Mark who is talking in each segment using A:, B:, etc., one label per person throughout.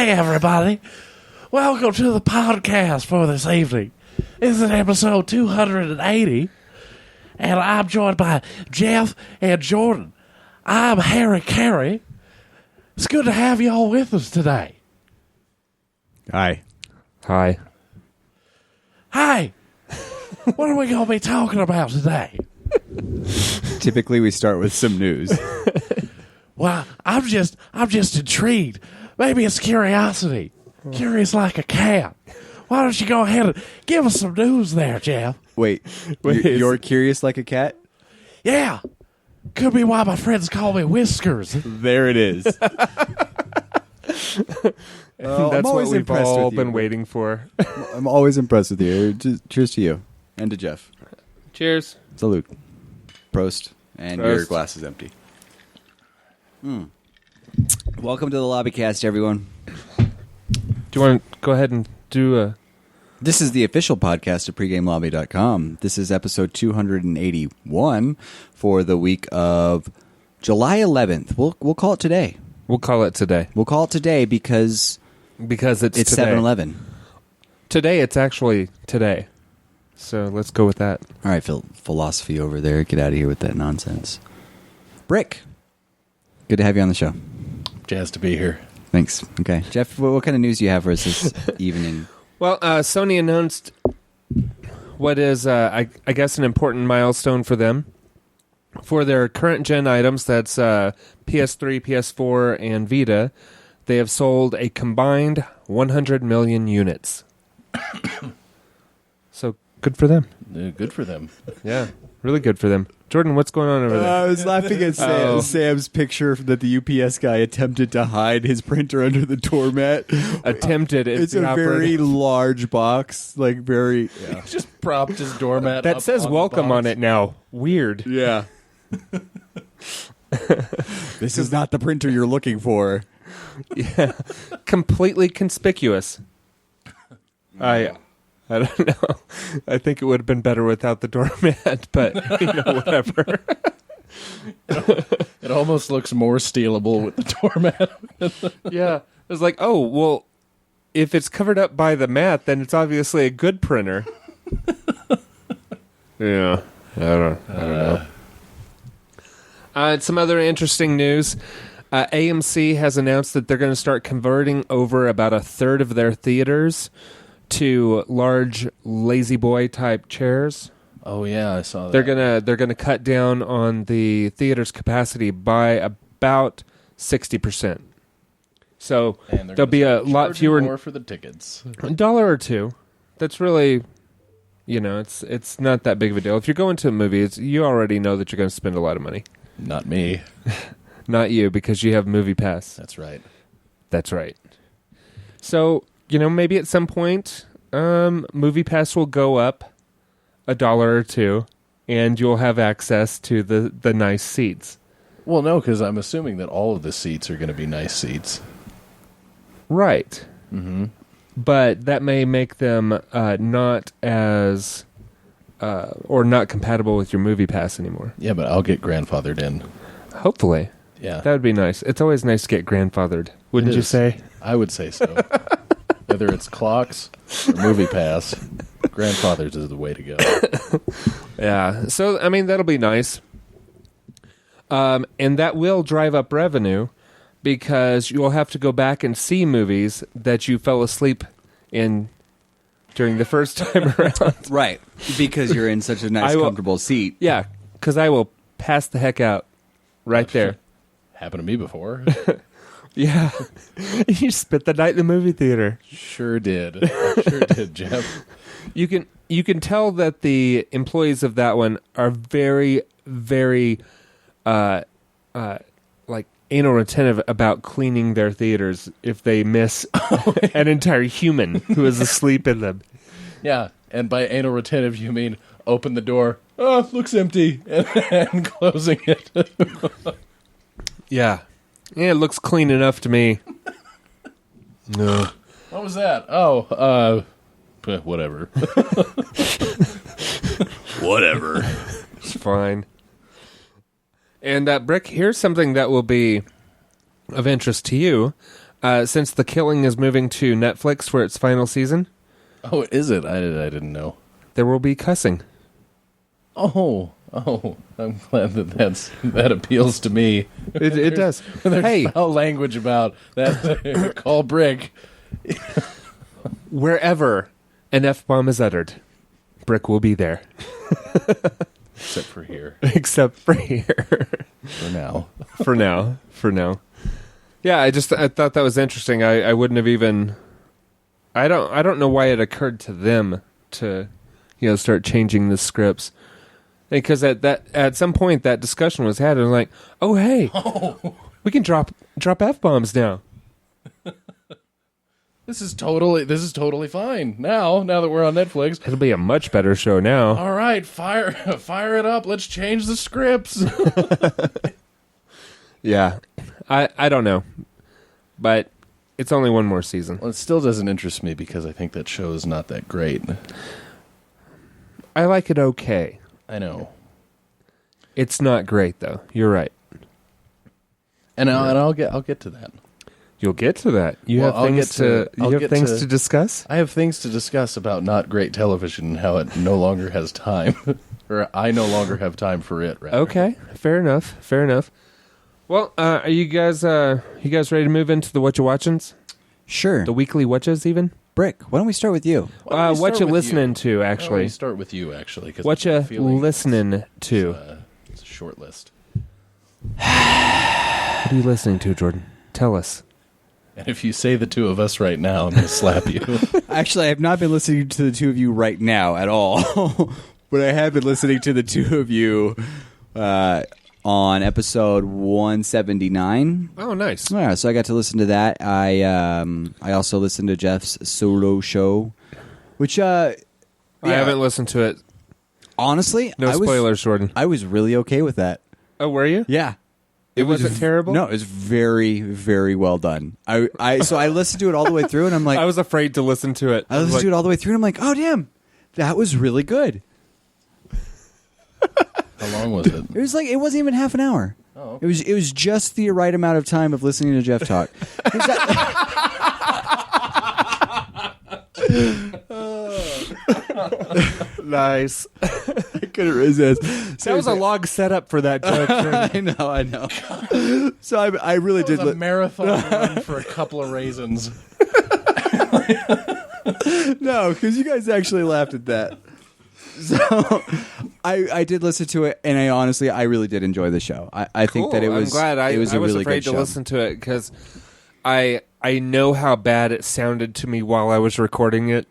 A: Hey, everybody. Welcome to the podcast for this evening. This is episode 280, and I'm joined by Jeff and Jordan. I'm Harry Caray. It's good to have you all with us today.
B: Hi.
C: Hi.
A: Hey, what are we going to be talking about today?
B: Typically, we start with some news.
A: Well, I'm just intrigued. Maybe it's curiosity. Curious like a cat. Why don't you go ahead and give us some news there, Jeff?
B: Wait, you're curious like a cat?
A: Yeah. Could be why my friends call me Whiskers.
B: There it is.
C: That's
B: I'm
C: what
B: always
C: we've
B: impressed
C: all
B: with you.
C: been waiting for.
B: I'm always impressed with you. Cheers to you and to Jeff.
C: Cheers.
B: Salute. Prost. And
C: Prost.
B: your glass is empty. Welcome to the Lobbycast, everyone.
C: Do you want to go ahead and do a...
B: This is the official podcast of PreGameLobby.com. This is episode 281 for the week of July 11th. We'll call it today.
C: We'll call it today.
B: We'll call it today because
C: Because it's
B: it's
C: today.
B: 7-Eleven.
C: Today, it's actually today. So let's go with that.
B: All right, philosophy over there. Get out of here with that nonsense. Brick, good to have you on the show.
A: Jazzed to be here.
B: Thanks. Okay. Jeff, what kind of news do you have for us this evening?
C: Well, Sony announced what is, I guess, an important milestone for them. For their current gen items, that's PS3, PS4, and Vita, they have sold a combined 100 million units. So good for them.
A: Good for them.
C: Yeah, really good for them. Jordan, what's going on over there?
B: I was laughing at Sam's picture that the UPS guy attempted to hide his printer under the doormat.
C: Attempted.
B: It's a very large box, like very...
A: Yeah. Just propped his doormat
C: That
A: up
C: says
A: on the
C: welcome
A: box.
C: on it now. Weird.
B: Yeah. This is not the printer you're looking for.
C: Yeah. Completely conspicuous. I don't know. I think it would have been better without the doormat, but whatever.
A: It almost looks more stealable with the doormat.
C: Yeah. It was like, oh, well, if it's covered up by the mat, then it's obviously a good printer. Yeah. I don't know. Some other interesting news. AMC has announced that they're going to start converting over about a third of their theaters to large lazy boy type chairs.
A: Oh yeah, I saw that.
C: They're gonna cut down on the theater's capacity by about 60%. So there'll be a lot fewer
A: more for the tickets.
C: $1 or $2. That's really, it's not that big of a deal. If you're going to a movie, you already know that you're going to spend a lot of money.
A: Not me.
C: Not you, because you have Movie Pass.
A: That's right.
C: That's right. So, maybe at some point, Movie Pass will go up $1 or $2, and you'll have access to the nice seats.
A: Well, no, because I'm assuming that all of the seats are going to be nice seats.
C: Right.
A: Mm-hmm.
C: But that may make them not as... or not compatible with your Movie Pass anymore.
A: Yeah, but I'll get grandfathered in.
C: Hopefully.
A: Yeah.
C: That would be nice. It's always nice to get grandfathered, wouldn't you say?
A: I would say so. Whether it's clocks or Movie Pass, grandfathers is the way to go.
C: Yeah. So, that'll be nice. And that will drive up revenue because you'll have to go back and see movies that you fell asleep in during the first time around.
B: Right. Because you're in such a nice, comfortable seat.
C: Yeah, because I will pass the heck out right there.
A: Happened to me before.
C: Yeah. You spent the night in the movie theater.
A: Sure did. Sure did, Jeff.
C: You can tell that the employees of that one are very, very like anal retentive about cleaning their theaters if they miss an entire human who is asleep in them.
A: Yeah, and by anal retentive you mean open the door, oh, it looks empty, and closing it.
C: Yeah. Yeah, it looks clean enough to me. No.
A: What was that? Oh, whatever. Whatever.
C: It's fine. And Brick, here's something that will be of interest to you. since The Killing is moving to Netflix for its final season,
A: Oh, is it? I didn't know.
C: there will be cussing.
A: Oh, I'm glad that appeals to me.
C: It does.
A: There's
C: Hey,
A: foul language about that. Call Brick.
C: wherever an F-bomb is uttered, Brick will be there.
A: Except for here.
C: Except for here.
A: For now.
C: For now. Yeah, I thought that was interesting. I wouldn't have even... I don't know why it occurred to them to, start changing the scripts. Because at some point that discussion was had, and I'm like, oh hey, we can drop F-bombs now.
A: This is totally fine. Now that we're on Netflix.
C: It'll be a much better show now.
A: All right, fire it up. Let's change the scripts.
C: Yeah. I don't know. But it's only one more season.
A: Well, it still doesn't interest me because I think that show is not that great.
C: I like it okay.
A: I know.
C: It's not great though. You're right.
A: And I'll get to that.
C: You'll get to that. You have things to discuss?
A: I have things to discuss about not great television and how it no longer has time. Or I no longer have time for it, rather.
C: Okay. Fair enough. Well, are you guys ready to move into the What You Watchins?
B: Sure.
C: The Weekly Whatchas even?
B: Brick, why don't we start with you?
C: What you listening to, actually?
A: Start with you, actually.
C: What you listening to?
A: It's a short list.
C: What are you listening to, Jordan? Tell us.
A: And if you say the two of us right now, I'm going to slap you.
B: Actually, I have not been listening to the two of you right now at all. But I have been listening to the two of you on episode 179.
C: Oh, nice.
B: Yeah, so I got to listen to that. I also listened to Jeff's solo show, which I
C: haven't listened to it.
B: Honestly,
C: No spoilers, Jordan.
B: I was really okay with that.
C: Oh, were you?
B: Yeah.
C: It wasn't terrible?
B: No, it was very, very well done. So I listened to it all the way through, and I'm like...
C: I was afraid to listen to it.
B: I listened to it all the way through, and I'm like, oh, damn, that was really good.
A: How long was it?
B: It wasn't even half an hour.
A: Oh, okay.
B: It was just the right amount of time of listening to Jeff talk.
C: Nice.
B: I couldn't resist.
C: That was a log setup for that joke.
B: I know. So I really did.
A: It was a marathon run for a couple of raisins.
B: No, because you guys actually laughed at that. So I did listen to it, and I really did enjoy the show. I think that it was.
C: I'm glad.
B: It was
C: I
B: a
C: was
B: really
C: afraid
B: good
C: to
B: show.
C: listen to it because I know how bad it sounded to me while I was recording it.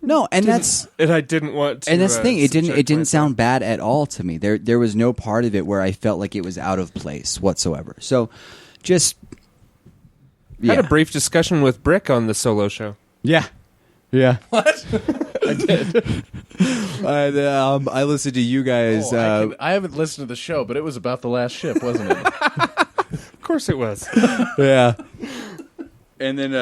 B: No, and that's
C: I didn't want to.
B: And that's the thing. It didn't
C: myself.
B: sound bad at all to me. There was no part of it where I felt like it was out of place whatsoever. So, just
C: Had a brief discussion with Brick on the solo show.
B: Yeah.
A: What?
B: I did. And, I listened to you guys.
A: I haven't listened to the show, but it was about the last ship, wasn't it?
C: Of course it was.
B: Yeah. And then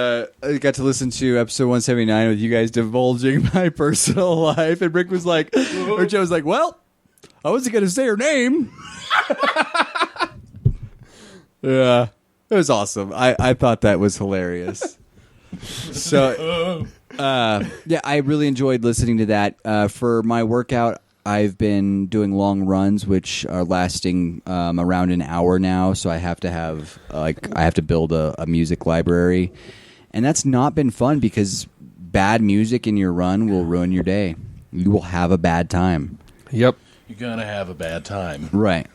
B: I got to listen to episode 179 with you guys divulging my personal life. And Rick was like, or Joe was like, well, I wasn't going to say her name. Yeah. It was awesome. I thought that was hilarious. So, yeah, I really enjoyed listening to that. For my workout, I've been doing long runs, which are lasting around an hour now. So I have to build a music library, and that's not been fun because bad music in your run will ruin your day. You will have a bad time.
C: Yep,
A: You're gonna have a bad time,
B: right?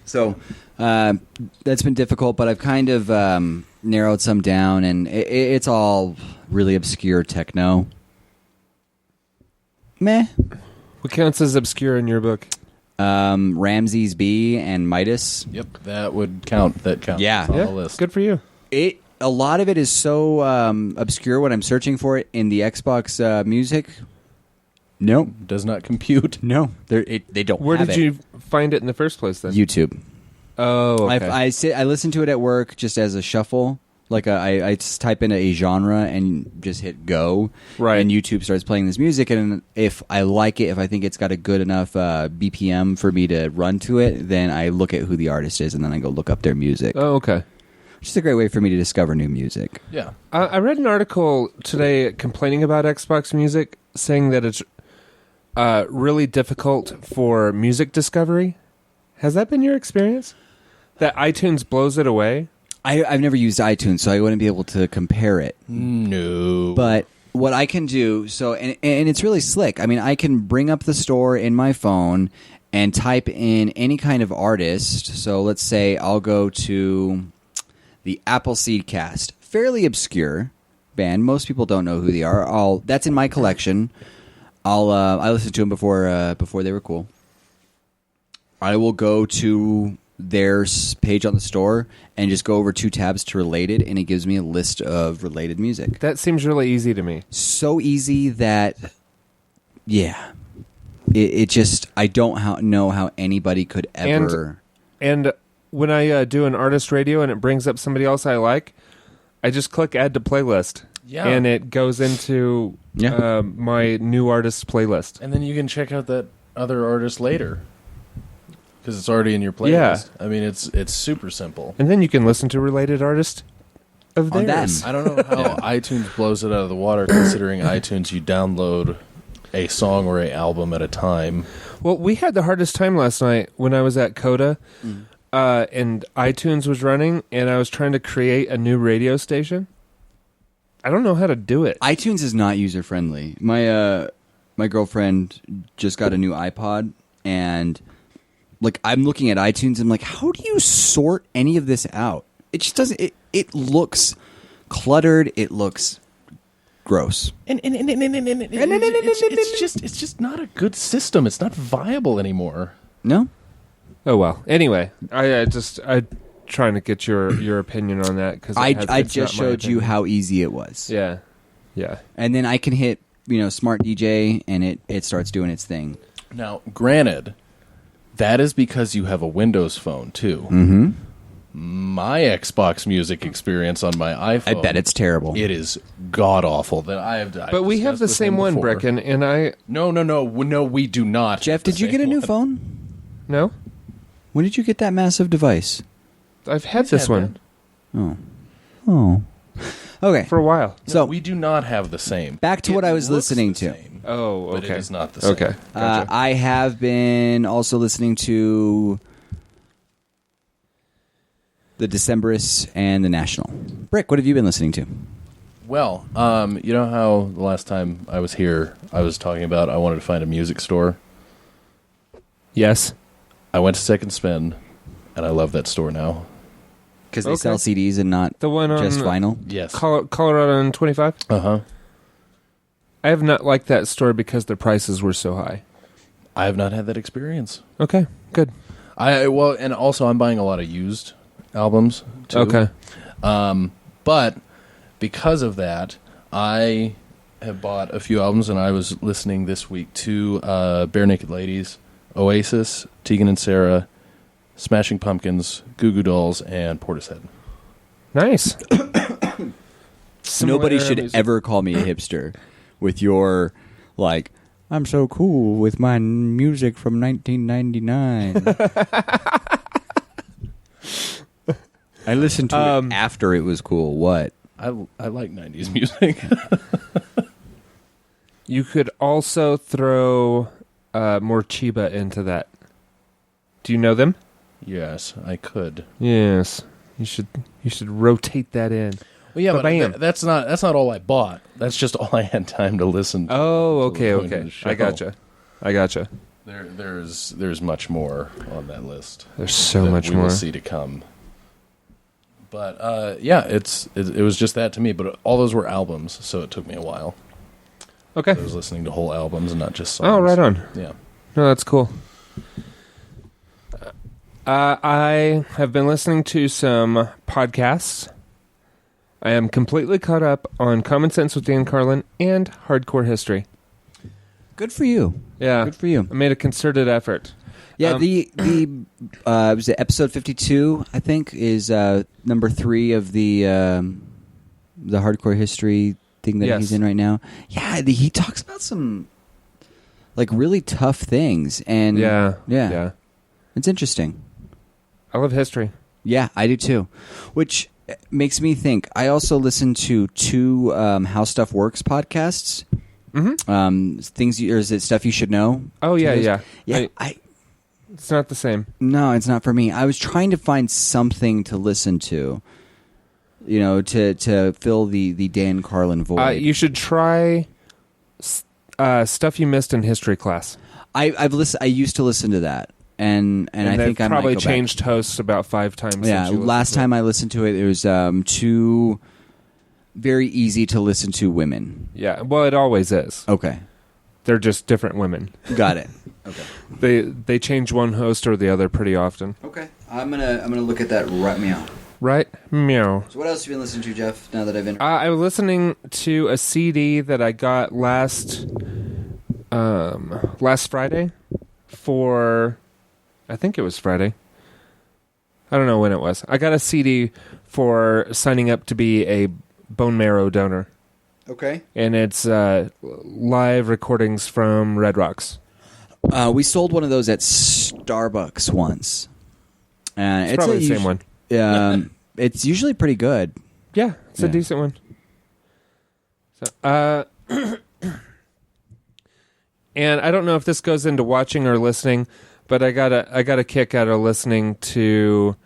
B: So that's been difficult, but I've kind of narrowed some down, and it's all really obscure techno. Meh.
C: what counts as obscure in your book?
B: Ramses B and Midas.
A: Yep, that would count. That counts.
B: Yeah.
A: It's on the list.
C: Good for you.
B: A lot of it is so obscure when I'm searching for it in the Xbox music. No,
A: Does not compute.
B: no, they don't.
C: Where
B: have
C: did
B: it.
C: you find it in the first place then?
B: YouTube.
C: Oh, okay.
B: I listen to it at work just as a shuffle. Like I just type in a genre and just hit go.
C: Right.
B: And YouTube starts playing this music, and if I like it, if I think it's got a good enough BPM for me to run to it, then I look at who the artist is, and then I go look up their music.
C: Oh, okay.
B: which is a great way for me to discover new music.
A: Yeah.
C: I read an article today complaining about Xbox Music, saying that it's really difficult for music discovery. Has that been your experience? That iTunes blows it away?
B: I've never used iTunes, so I wouldn't be able to compare it.
A: No.
B: But what I can do, and it's really slick. I mean, I can bring up the store in my phone and type in any kind of artist. So let's say I'll go to the Appleseed Cast. Fairly obscure band. Most people don't know who they are. That's in my collection. I listened to them before they were cool. I will go to their page on the store and just go over 2 tabs to related, and it gives me a list of related music.
C: That seems really easy to me.
B: So easy that, yeah, it just, I don't know how anybody could ever.
C: And when I do an artist radio and it brings up somebody else I like, I just click add to playlist.
A: Yeah.
C: And it goes into my new artist playlist.
A: And then you can check out that other artist later. Because it's already in your playlist.
C: Yeah.
A: I mean, it's super simple.
C: And then you can listen to related artists of
B: On
C: theirs.
B: them.
A: I don't know how iTunes blows it out of the water, considering iTunes, you download a song or a album at a time.
C: Well, we had the hardest time last night when I was at Coda, and iTunes was running, and I was trying to create a new radio station. I don't know how to do it.
B: iTunes is not user friendly. My girlfriend just got a new iPod, and like I'm looking at iTunes, and I'm like, how do you sort any of this out? It just doesn't. It looks cluttered. It looks gross.
A: And it's just not a good system. It's not viable anymore.
B: No.
C: Oh well. Anyway, I trying to get your opinion on that because
B: I just showed you how easy it was.
C: Yeah.
B: And then I can hit Smart DJ, and it starts doing its thing.
A: Now, granted, that is because you have a Windows phone too.
B: Mm-hmm.
A: My Xbox Music experience on my iPhone,
B: I bet it's terrible.
A: It is god awful. That I've
C: but we have the same one, Brecken, and I.
A: No, we do not.
B: Jeff, did you get a new phone?
C: No.
B: When did you get that massive device?
C: I've had this one
B: Oh. Okay.
C: for a while.
B: So
A: we do not have the same.
B: Back to what I was listening to.
C: Oh, okay.
A: But it is not the same.
C: Okay. Gotcha.
B: I have been also listening to the Decemberists and the National. Brick, what have you been listening to?
A: Well, you know how the last time I was here, I was talking about I wanted to find a music store?
C: Yes.
A: I went to Second Spin, and I love that store now.
B: Because they sell CDs and not
C: The one on
B: just vinyl?
A: Yes.
C: Colorado and 25?
A: Uh-huh.
C: I have not liked that store because the prices were so high.
A: I have not had that experience.
C: Okay, good.
A: And also I'm buying a lot of used albums, too.
C: Okay.
A: But because of that, I have bought a few albums, and I was listening this week to Bare Naked Ladies, Oasis, Tegan and Sarah, Smashing Pumpkins, Goo Goo Dolls, and Portishead.
C: Nice.
B: Nobody should ever call me a hipster with your, like, I'm so cool with my music from 1999. I listened to it after it was cool. What?
A: I like 90s music.
C: You could also throw more Chiba into that. Do you know them?
A: Yes, I could.
C: Yes. You should rotate that in.
A: Well, yeah,
C: Ba-bam.
A: but that's not all I bought. That's just all I had time to listen to.
C: Oh, okay,
A: to the point of
C: okay.
A: the show.
C: I gotcha.
A: There's much more on that list.
C: There's so
A: that
C: much
A: we
C: more.
A: will see to come. But yeah, it was just that to me. But all those were albums, so it took me a while.
C: Okay.
A: I was listening to whole albums and not just songs.
C: Oh, right on.
A: Yeah.
C: No, that's cool. I have been listening to some podcasts. I am completely caught up on Common Sense with Dan Carlin and Hardcore History.
B: Good for you.
C: Yeah.
B: Good for you.
C: I made a concerted effort.
B: Yeah, the was it episode 52, I think, is number 3 of the Hardcore History thing that
C: Yes.
B: he's in right now. Yeah, he talks about some like really tough things, and
C: Yeah.
B: it's interesting.
C: I love history.
B: Yeah, I do too. Which makes me think. I also listen to 2 How Stuff Works podcasts. Mm-hmm. Or is it Stuff You Should Know?
C: Oh, yeah.
B: Yeah.
C: It's not the same.
B: No, it's not for me. I was trying to find something to listen to, to fill the Dan Carlin void.
C: You should try Stuff You Missed in History Class.
B: I used to listen to that, and I think I
C: probably
B: might go
C: changed hosts about 5 times.
B: Yeah,
C: since you
B: last time I listened to it was 2 very easy to listen to women.
C: Yeah, well, it always is.
B: Okay,
C: they're just different women.
B: got it. Okay,
C: they change one host or the other pretty often.
B: Okay, I'm gonna look at that right meow.
C: Right, meow.
B: So what else have you been listening to, Jeff? Now that I've been,
C: I was listening to a CD that I got last Friday I think it was Friday. I don't know when it was. I got a CD for signing up to be a bone marrow donor.
B: Okay.
C: And it's live recordings from Red Rocks.
B: We sold one of those at Starbucks once.
C: It's probably the same one.
B: It's usually pretty good.
C: Yeah, it's a decent one. So, and I don't know if this goes into watching or listening, but I got a kick out of listening to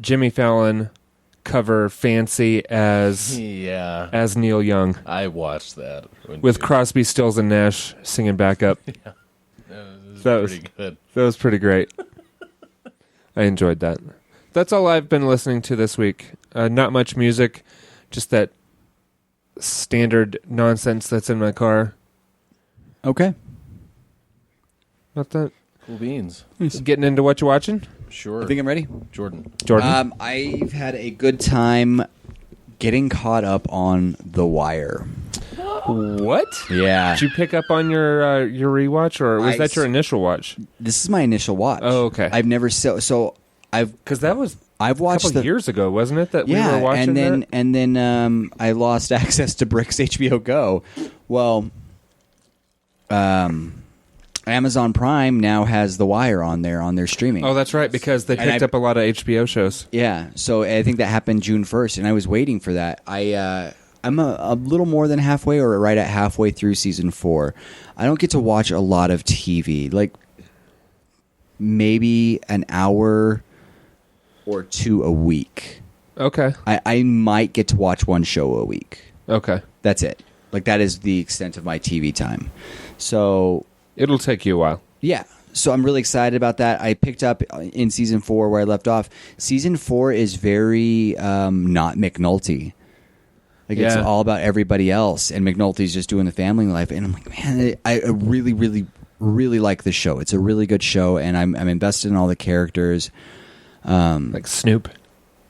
C: Jimmy Fallon cover "Fancy" as Neil Young.
A: I watched that
C: with Crosby, Stills, and Nash singing backup.
A: Yeah, that was pretty good.
C: That was pretty great. I enjoyed that. That's all I've been listening to this week. Not much music, just that standard nonsense that's in my car.
B: Okay.
C: Not that.
A: Cool beans.
C: Getting into what you're watching?
A: Sure.
B: I think I'm ready.
A: Jordan.
B: I've had a good time getting caught up on The Wire.
C: What?
B: Yeah.
C: Did you pick up on your rewatch, or was that your initial watch?
B: This is my initial watch.
C: Oh, okay.
B: I've never
C: because that was
B: I've watched
C: a couple years ago, wasn't it? That we were watching
B: and then I lost access to Brick's HBO Go. Well, Amazon Prime now has The Wire on their streaming.
C: Oh, that's right, because they picked up a lot of HBO shows.
B: Yeah, so I think that happened June 1st, and I was waiting for that. I'm a little more than halfway, or right at halfway through season 4. I don't get to watch a lot of TV, like maybe an hour or 2 a week.
C: Okay.
B: I might get to watch 1 show a week.
C: Okay.
B: That's it. Like, that is the extent of my TV time. So
C: it'll take you a while.
B: Yeah. So I'm really excited about that. I picked up in season 4 where I left off. Season 4 is very not McNulty. Like, it's all about everybody else, and McNulty's just doing the family life. And I'm like, man, I really, really, really like this show. It's a really good show, and I'm invested in all the characters.
C: Like Snoop.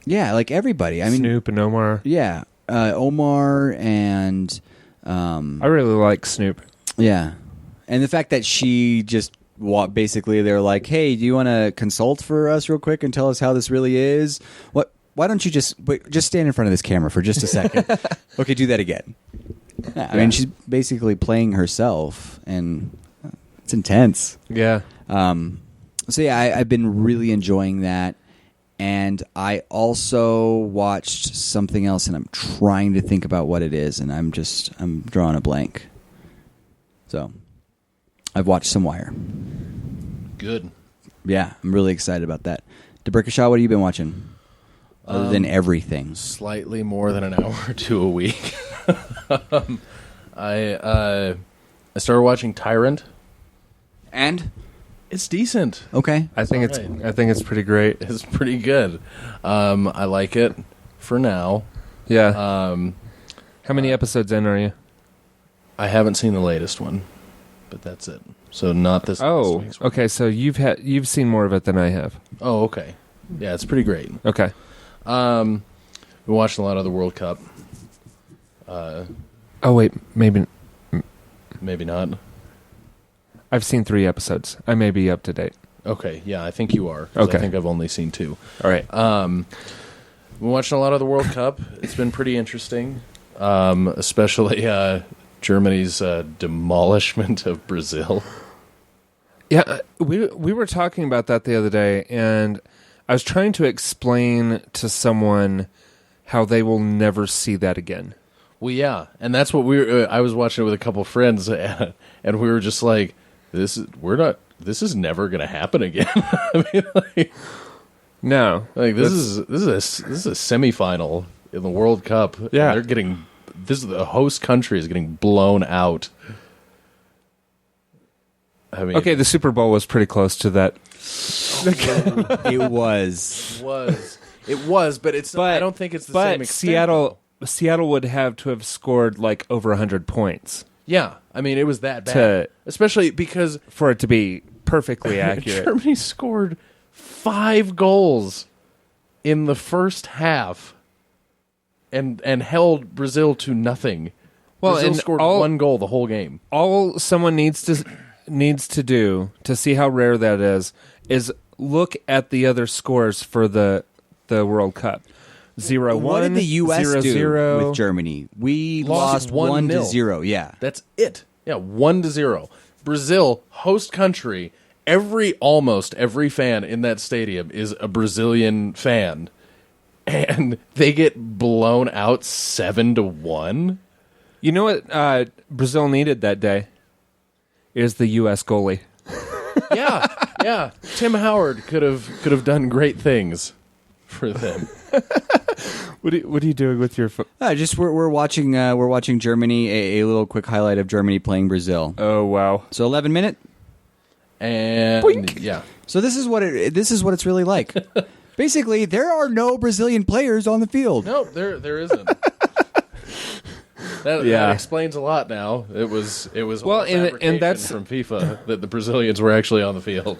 B: Yeah, like everybody. I mean,
C: Snoop and Omar.
B: Yeah, Omar and
C: I really like Snoop.
B: Yeah, and the fact that she just basically they're like, "Hey, do you want to consult for us real quick and tell us how this really is?" What? Why don't you just stand in front of this camera for just a second? Okay, do that again. Yeah, I mean, she's basically playing herself, and it's intense.
C: Yeah.
B: So yeah, I've been really enjoying that. And I also watched something else, and I'm trying to think about what it is, and I'm drawing a blank. So, I've watched some Wire.
A: Good.
B: Yeah, I'm really excited about that. DeBrickashaw, what have you been watching? Other than everything.
A: Slightly more than an hour or 2 a week. I started watching Tyrant.
B: And?
A: It's decent.
B: Okay.
C: I think it's pretty great.
A: It's pretty good. I like it for now.
C: Yeah. How many episodes in are you?
A: I haven't seen the latest one, but that's it. So not this.
C: Oh,
A: week's one.
C: okay. So you've seen more of it than I have.
A: Oh, okay. Yeah, it's pretty great.
C: Okay.
A: We watched a lot of the World Cup.
C: Oh wait, maybe
A: not.
C: I've seen 3 episodes. I may be up to date.
A: Okay, yeah, I think you are. 'Cause
C: Okay.
A: I think I've only seen 2.
C: All right.
A: We watched a lot of the World Cup. It's been pretty interesting, especially Germany's demolishment of Brazil.
C: Yeah, we were talking about that the other day, and I was trying to explain to someone how they will never see that again.
A: Well, yeah, and that's what I was watching it with a couple friends, and we were just like, this is never going to happen again. I mean, like,
C: No,
A: like this is a semifinal in the World Cup.
C: Yeah.
A: The host country is getting blown out. I mean,
C: okay, the Super Bowl was pretty close to that.
B: It was.
A: It was, but it's. I don't think it's the same extent.
C: Seattle would have to have scored like over 100 points.
A: Yeah, I mean, it was that bad, especially because
C: for it to be perfectly accurate.
A: Germany scored 5 goals in the first half, and held Brazil to nothing.
C: Well,
A: Brazil
C: and
A: scored 1 goal the whole game.
C: All someone needs to do to see how rare that is look at the other scores for the World Cup. 0-1.
B: What did the U.S.
C: 0-0
B: do with Germany? We lost 1-0. Yeah,
A: that's it. Yeah, 1-0. Brazil, host country. Almost every fan in that stadium is a Brazilian fan, and they get blown out 7-1.
C: You know what Brazil needed that day? Is the U.S. goalie.
A: Yeah. Tim Howard could have done great things for them.
C: What are you doing with your phone?
B: we're watching Germany. A little quick highlight of Germany playing Brazil.
C: Oh wow!
B: So 11-minute,
A: and
C: Boink.
A: Yeah.
B: So this is what it's really like. Basically, there are no Brazilian players on the field.
A: No, there isn't. That explains a lot now. It was
C: well,
A: all
C: and that's
A: from FIFA that the Brazilians were actually on the field.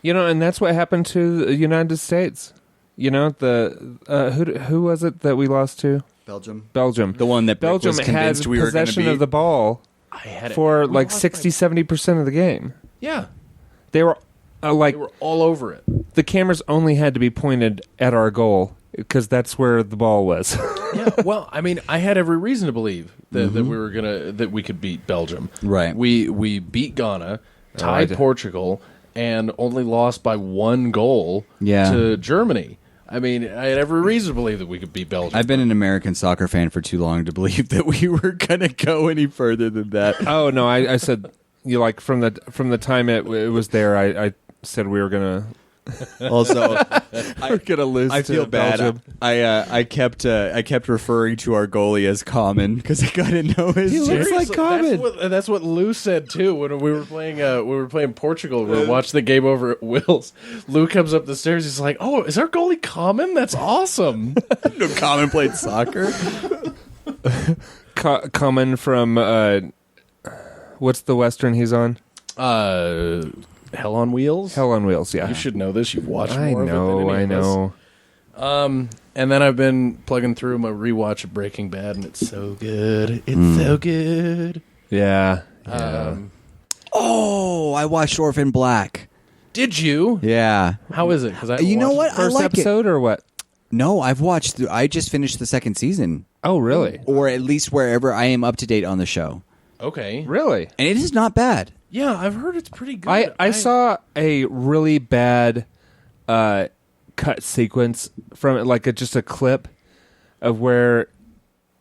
C: You know, and that's what happened to the United States. You know, who was it that we lost to?
B: Belgium.
C: The
B: one that
C: Belgium
B: was convinced
C: had
B: we were going to
C: possession
B: beat.
C: of the ball for like 60-70% of the game.
A: Yeah,
C: they were
A: they were all over it.
C: The cameras only had to be pointed at our goal because that's where the ball was.
A: Yeah, well, I mean, I had every reason to believe that we could beat Belgium.
B: Right.
A: We beat Ghana, tied Portugal, and only lost by 1 goal to Germany. I mean, I had every reason to believe that we could beat Belgium.
B: I've been an American soccer fan for too long to believe that we were going to go any further than that.
C: Oh no, I said from the time it was there, I said we were gonna.
B: Also,
C: we're gonna lose.
B: I feel bad.
C: Belgium.
B: I kept referring to our goalie as Common because I didn't know his.
C: He looks like Common.
A: That's what Lou said too when we were playing Portugal. We were watching the game over at Will's. Lou comes up the stairs. He's like, "Oh, is our goalie Common? That's awesome."
B: No, Common played soccer.
C: Common from what's the western he's on?
A: Hell on Wheels?
C: Hell on Wheels, yeah.
A: You should know this. You've watched
C: I
A: more of it than any of us.
C: know.
A: And then I've been plugging through my rewatch of Breaking Bad, and it's so good. It's so good.
C: Yeah.
B: I watched Orphan Black.
A: Did you?
B: Yeah.
A: How is it? 'Cause I
B: You know what?
C: First
B: I like
C: episode or what?
B: No, I've watched. I just finished the 2nd season.
C: Oh, really?
B: Or at least wherever I am up to date on the show.
A: Okay.
C: Really?
B: And it is not bad.
A: Yeah, I've heard it's pretty good.
C: I saw a really bad cut sequence from it, like just a clip of where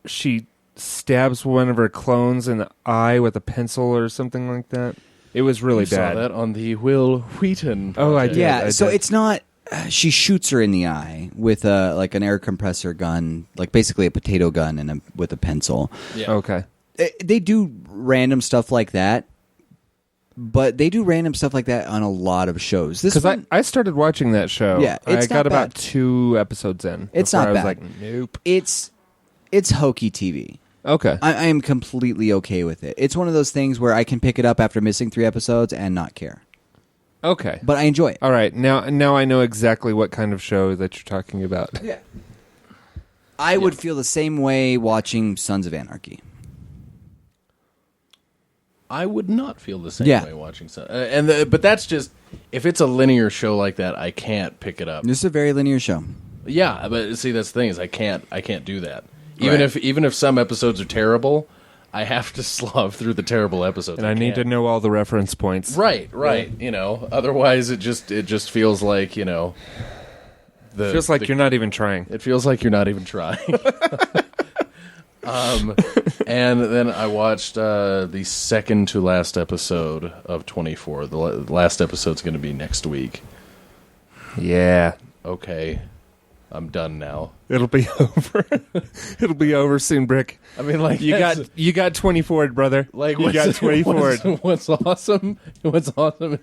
C: she stabs one of her clones in the eye with a pencil or something like that. It was really bad.
A: Saw that on the Will Wheaton.
C: Oh, I
A: project.
C: did.
B: Yeah, so it's not. She shoots her in the eye with like an air compressor gun, like basically a potato gun, and with a pencil.
A: Yeah.
C: Okay.
B: They do random stuff like that, but they do random stuff like that on a lot of shows. This
C: Because I started watching that show.
B: Yeah, it's
C: I got
B: not
C: about
B: bad.
C: 2 episodes in.
B: It's
C: before
B: not
C: I was
B: bad.
C: like, nope.
B: It's hokey TV.
C: Okay.
B: I am completely okay with it. It's one of those things where I can pick it up after missing 3 episodes and not care.
C: Okay.
B: But I enjoy it.
C: All right. Now I know exactly what kind of show that you're talking about.
B: Yeah. I would feel the same way watching Sons of Anarchy.
A: I would not feel the same
B: Yeah.
A: way watching something. But that's just if it's a linear show like that, I can't pick it up.
B: This is a very linear show.
A: Yeah, but see, that's the thing is I can't do that.
B: Right.
A: Even if some episodes are terrible, I have to slog through the terrible episodes.
C: And I need to know all the reference points.
A: Right. You know, otherwise it just feels like, you know,
C: Feels like you're not even trying.
A: It feels like you're not even trying. And then I watched the second to last episode of 24. The last episode's going to be next week.
C: Yeah.
A: Okay. I'm done now.
C: It'll be over. It'll be over soon, Brick.
A: I mean, like,
C: You got 24, brother.
A: like
C: you got 24.
A: What's awesome? What's awesome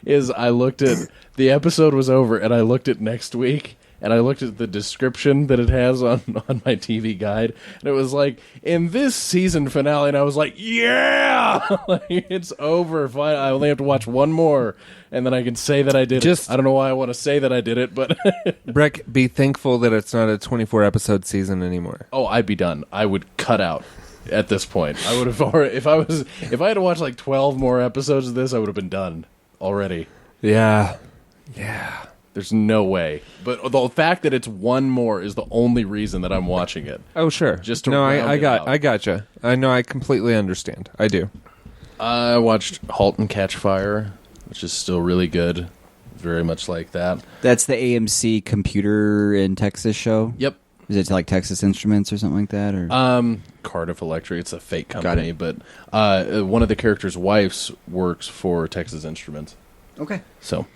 A: is I looked at the episode was over, and I looked at next week, and I looked at the description that it has on my TV guide, and it was like, in this season finale, and I was like, yeah, like, it's over. Fine, I only have to watch one more, and then I can say that I did it. I don't know why I want to say that I did it, but
C: Breck, be thankful that it's not a 24 episode season anymore.
A: oh, I'd be done. I would cut out at this point. I would have already, if I had to watch like 12 more episodes of this, I would have been done already.
C: Yeah.
A: There's no way. But the fact that it's one more is the only reason that I'm watching it.
C: Oh, sure.
A: Just to
C: no,
A: round it out.
C: I gotcha. I know. I completely understand. I do.
A: I watched *Halt and Catch Fire*, which is still really good. Very much like that.
B: That's the AMC computer in Texas show?
A: Yep.
B: Is it like Texas Instruments or something like that? Or
A: Cardiff Electric. It's a fake company, but one of the characters' wives works for Texas Instruments.
B: Okay.
A: So,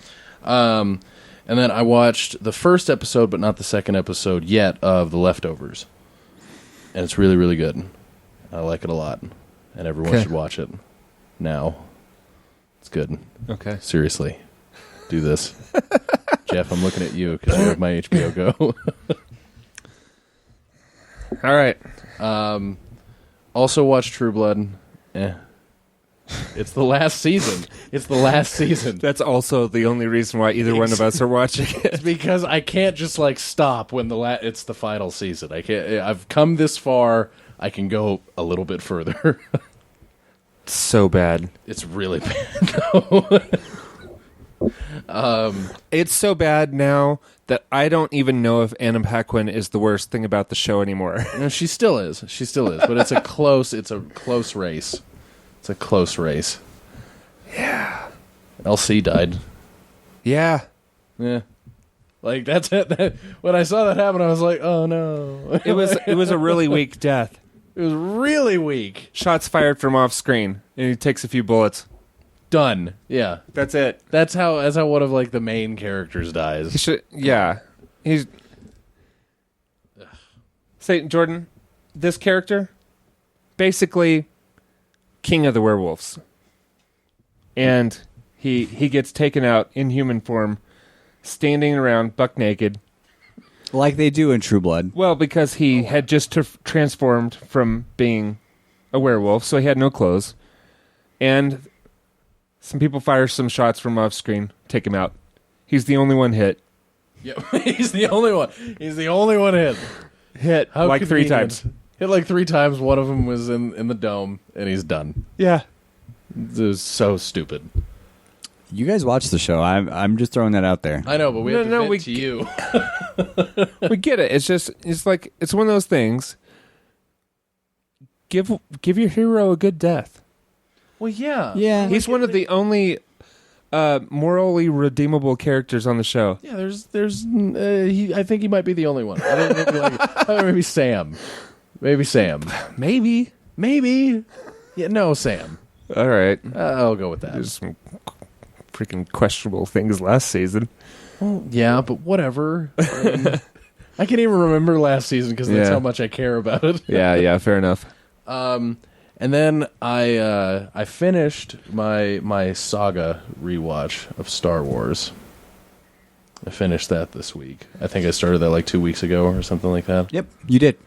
A: and then I watched the first episode, but not the second episode yet, of *The Leftovers*, and it's really, really good. I like it a lot, and everyone should watch it now. It's good.
C: Okay.
A: Seriously, do this, Jeff. I'm looking at you because you have my HBO Go.
C: All right.
A: Also watch *True Blood*. It's the last season. It's the last season.
C: That's also the only reason why either one of us are watching it.
A: It's because I can't just like stop when it's the final season. I can't. I've come this far. I can go a little bit further.
C: So bad.
A: It's really bad though.
C: It's so bad now that I don't even know if Anna Paquin is the worst thing about the show anymore.
A: No, she still is. She still is. But it's a close race. It's a close race.
C: Yeah.
A: LC died.
C: Yeah.
A: Yeah. Like that's it. When I saw that happen, I was like, "Oh no!"
C: It was a really weak death.
A: It was really weak.
C: Shots fired from off screen, and he takes a few bullets.
A: Done. Yeah.
C: That's it.
A: That's how one of like the main characters dies.
C: He's say, Jordan, this character basically king of the werewolves, and he gets taken out in human form, standing around buck naked,
B: like they do in True Blood.
C: well, because he had just transformed from being a werewolf, so he had no clothes, and some people fire some shots from off screen, take him out. He's the only one hit.
A: Yeah, he's the only one. He's the only one hit
C: How like convenient. 3 times.
A: Hit like 3 times. One of them was in the dome, and he's done.
C: Yeah.
A: It was so stupid.
B: You guys watch the show. I'm just throwing that out there.
A: I know, but we have to vent to you.
C: We get it. It's one of those things. Give your hero a good death.
A: Well, yeah.
B: Yeah.
C: He's one of the only morally redeemable characters on the show.
A: Yeah, I think he might be the only one. I think maybe Sam. Maybe Sam.
C: Maybe.
A: Yeah, no, Sam.
C: All right.
A: I'll go with that.
C: There's some freaking questionable things last season.
A: Well, yeah, but whatever. I can't even remember last season because that's how much I care about it.
C: Yeah, fair enough.
A: And then I finished my saga rewatch of Star Wars. I finished that this week. I think I started that like 2 weeks ago or something like that.
B: Yep, you did.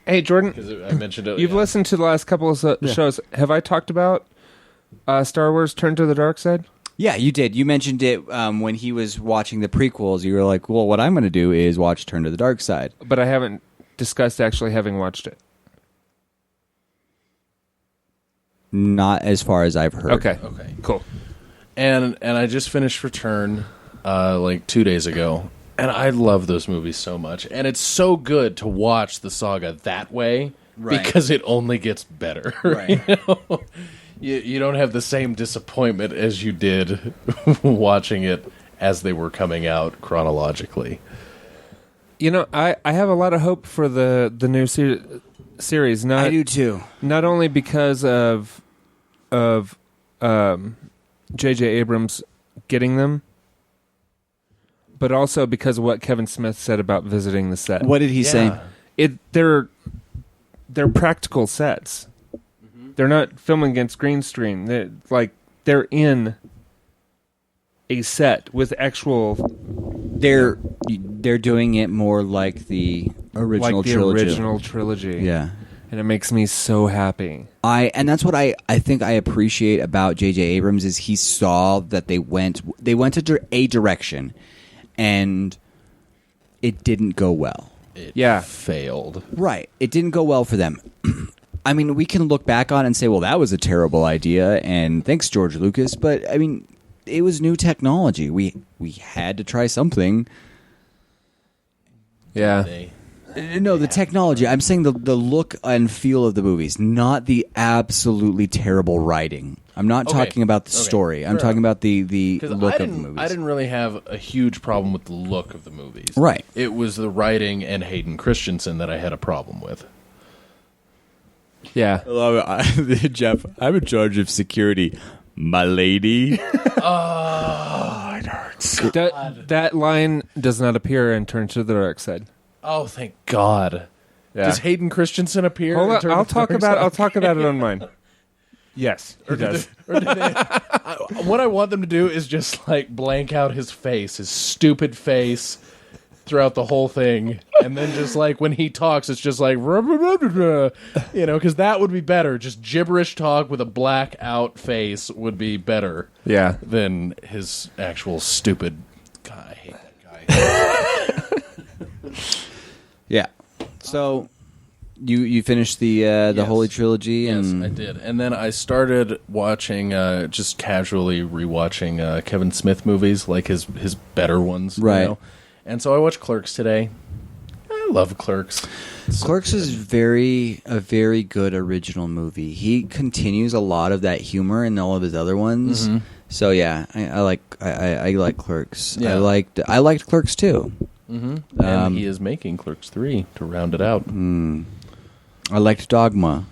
C: Hey, Jordan.
A: Because I mentioned it.
C: You've listened to the last couple of shows. Have I talked about Star Wars Turn to the Dark Side?
B: Yeah, you did. You mentioned it when he was watching the prequels. You were like, well, what I'm going to do is watch Turn to the Dark Side.
C: But I haven't discussed actually having watched it.
B: Not as far as I've heard.
C: Okay, cool.
A: And I just finished Return like 2 days ago. And I love those movies so much. And it's so good to watch the saga that way because it only gets better.
B: Right.
A: You don't have the same disappointment as you did watching it as they were coming out chronologically.
C: I have a lot of hope for the new series.
B: I do too.
C: Not only because of J.J. Abrams getting them, but also because of what Kevin Smith said about visiting the set.
B: What did he say?
C: They're practical sets. Mm-hmm. They're not filming against green screen. They're in a set with actual.
B: They're doing it more like the original
C: trilogy.
B: Yeah.
C: And it makes me so happy.
B: And that's what I think I appreciate about J.J. Abrams is he saw that they went a direction, and it didn't go well.
A: It failed.
B: Right. It didn't go well for them. I mean, we can look back on it and say, well, that was a terrible idea, and thanks, George Lucas. But, I mean, it was new technology. We had to try something.
C: Yeah.
B: No, the technology. I'm saying the look and feel of the movies, not the absolutely terrible writing. I'm not talking about the story. I'm talking about the look of the movies.
A: I didn't really have a huge problem with the look of the movies.
B: Right.
A: It was the writing and Hayden Christensen that I had a problem with.
C: Yeah.
B: I love it. Jeff, I'm in charge of security. My lady.
A: Oh, it hurts.
C: That line does not appear in Turn to the Dark Side.
A: Oh, thank God.
C: Yeah.
A: Does Hayden Christensen appear?
C: Hold on, I'll talk about it on mine. Yes, he does.
A: What I want them to do is just like blank out his face, his stupid face, throughout the whole thing, and then just like when he talks, it's just like because that would be better. Just gibberish talk with a black out face would be better.
C: Yeah.
A: Than his actual stupid. God, I hate that guy.
B: Yeah. So you finished the
A: Yes.
B: Holy Trilogy, and
A: Yes, I did. And then I started watching, just casually rewatching Kevin Smith movies, like his better ones.
B: Right.
A: You know? And so I watched Clerks today. I love Clerks.
B: Clerks is a very good original movie. He continues a lot of that humor in all of his other ones.
A: Mm-hmm.
B: So yeah, I like Clerks.
A: Yeah.
B: I liked Clerks too.
A: Mm-hmm. And he is making Clerks 3 to round it out.
B: I liked Dogma.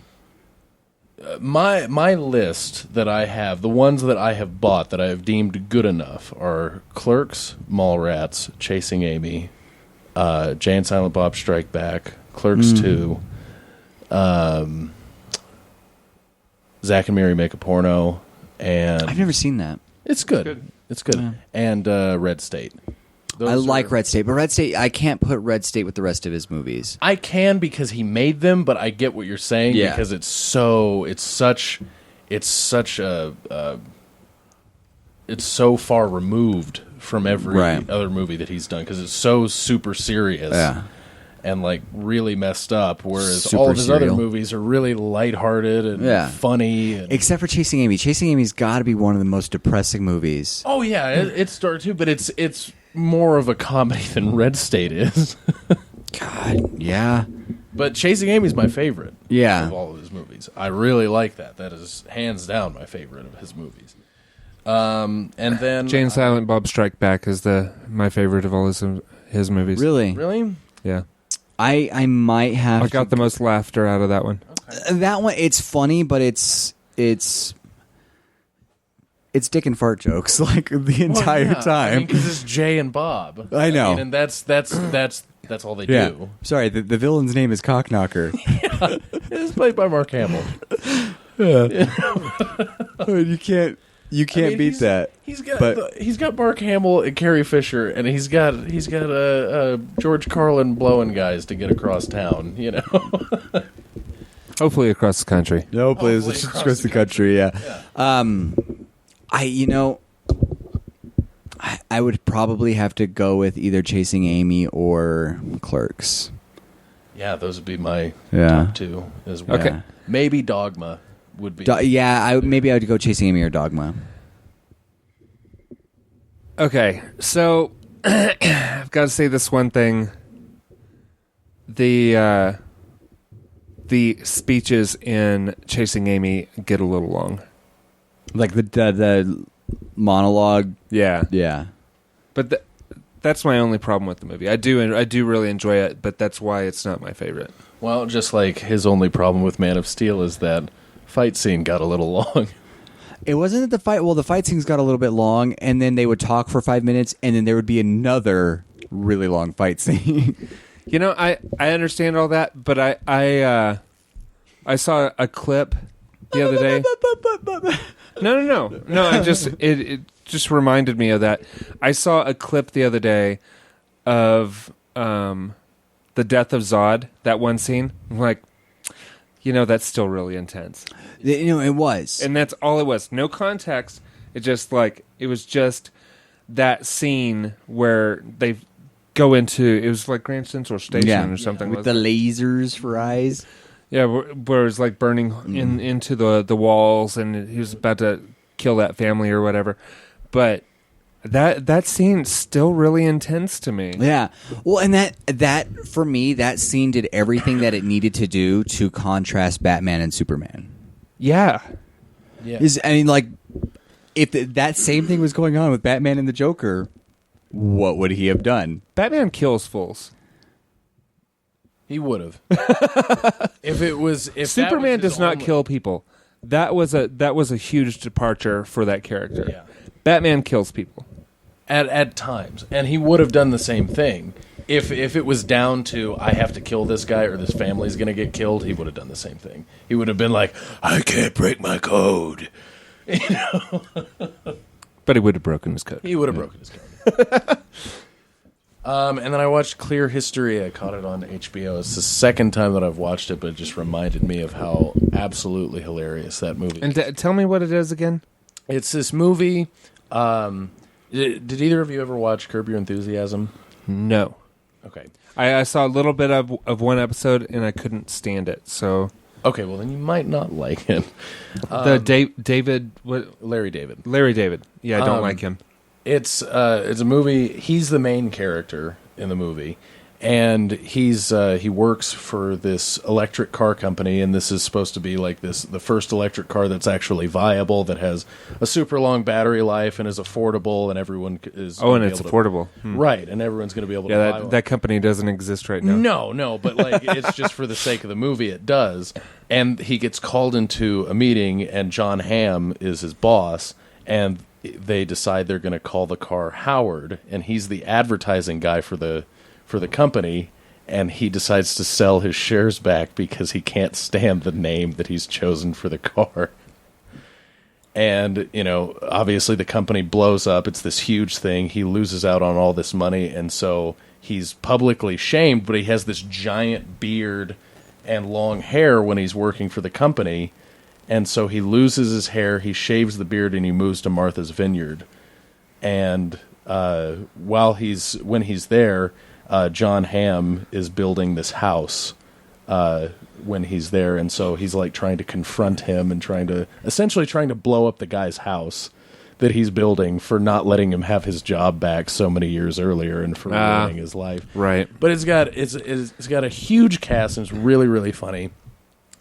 A: My list that I have, the ones that I have bought that I have deemed good enough are Clerks, Mallrats, Chasing Amy, Jay and Silent Bob Strike Back, Clerks 2, Zack and Miri Make a Porno, and
B: I've never seen that.
A: it's good. It's good.
B: Yeah.
A: And Red State.
B: I like Red State, but Red State, I can't put Red State with the rest of his movies.
A: I can because he made them, but I get what you're saying because it's such so far removed from every other movie that he's done because it's so super serious and like really messed up, whereas all of his other movies are really lighthearted and funny. And
B: except for Chasing Amy. Chasing Amy's got to be one of the most depressing movies.
A: oh yeah, it's dark too, but it's more of a comedy than Red State is.
B: God, yeah.
A: But Chasing Amy's my favorite
B: Yeah.
A: of all of his movies. I really like that. That is hands down my favorite of his movies. And then
C: Jay and Silent Bob Strike Back is my favorite of all his movies.
B: Really?
A: Really?
C: Yeah.
B: I might have
C: I got the most laughter out of that one.
B: that one. It's funny, but it's dick and fart jokes like the entire time.
A: Because it's Jay and Bob.
B: I know.
A: And that's all they
B: Yeah.
A: do.
B: Sorry, the villain's name is Cockknocker.
A: It's played by Mark Hamill.
B: You can't beat that.
A: He's got Mark Hamill and Carrie Fisher, and he's got George Carlin blowing guys to get across town. You know.
C: Hopefully across the country.
B: No, please,
A: Hopefully
B: it's across the country. Yeah. I would probably have to go with either Chasing Amy or Clerks.
A: Yeah, those would be my
B: Yeah.
A: top two as well.
C: Okay.
A: Maybe Dogma would be.
B: Maybe I would go Chasing Amy or Dogma.
C: Okay, so I've got to say this one thing. The speeches in Chasing Amy get a little long.
B: Like the monologue.
C: Yeah.
B: Yeah.
C: But that's my only problem with the movie. I do really enjoy it, but that's why it's not my favorite.
D: Well, just like his only problem with Man of Steel is that fight scene got a little long.
B: It wasn't that the fight. Well, the fight scenes got a little bit long, and then they would talk for 5 minutes, and then there would be another really long fight scene.
C: You know, I understand all that, but I saw a clip the other day. No. It just reminded me of that. I saw a clip the other day of the death of Zod. That one scene. I'm like, that's still really intense.
B: It was,
C: and that's all it was. No context. It was just that scene where they go into. It was like Grand Central Station or something
B: with the lasers for eyes.
C: Yeah, where it was like burning into the walls, and he was about to kill that family or whatever. But that scene's still really intense to me.
B: Yeah. Well, and that for me, that scene did everything that it needed to do to contrast Batman and Superman.
C: Yeah.
B: If that same thing was going on with Batman and the Joker, what would he have done?
C: Batman kills fools.
D: He would have. If
C: Superman does not kill people. That was a huge departure for that character.
D: Yeah.
C: Batman kills people.
D: At times. And he would have done the same thing. If it was down to, I have to kill this guy or this family's going to get killed, he would have done the same thing. He would have been like, I can't break my code.
C: But he would have broken his code.
D: He would have broken his code. And then I watched Clear History. I caught it on HBO. It's the second time that I've watched it, but it just reminded me of how absolutely hilarious that movie is.
C: And tell me what it is again.
D: It's this movie. Did either of you ever watch Curb Your Enthusiasm?
C: No.
D: Okay.
C: I saw a little bit of one episode, and I couldn't stand it. So
D: okay, well then you might not like it.
C: David, what?
D: Larry David.
C: Larry David. Yeah, I don't like him.
D: It's a movie. He's the main character in the movie, and he works for this electric car company, and this is supposed to be like the first electric car that's actually viable, that has a super long battery life and is affordable, and everyone is
C: and it's affordable,
D: right? And everyone's going to be able to buy one.
C: That company doesn't exist right now.
D: No, but like it's just for the sake of the movie, it does. And he gets called into a meeting, and John Hamm is his boss, and they decide they're going to call the car Howard, and he's the advertising guy for the company, and he decides to sell his shares back because he can't stand the name that he's chosen for the car. And, obviously the company blows up. It's this huge thing. He loses out on all this money, and so he's publicly shamed, but he has this giant beard and long hair when he's working for the company. And so he loses his hair, he shaves the beard, and he moves to Martha's Vineyard. And when he's there, John Hamm is building this house when he's there, and so he's like trying to confront him and essentially trying to blow up the guy's house that he's building for not letting him have his job back so many years earlier and for ruining his life.
C: Right.
D: But it's got a huge cast, and it's really, really funny.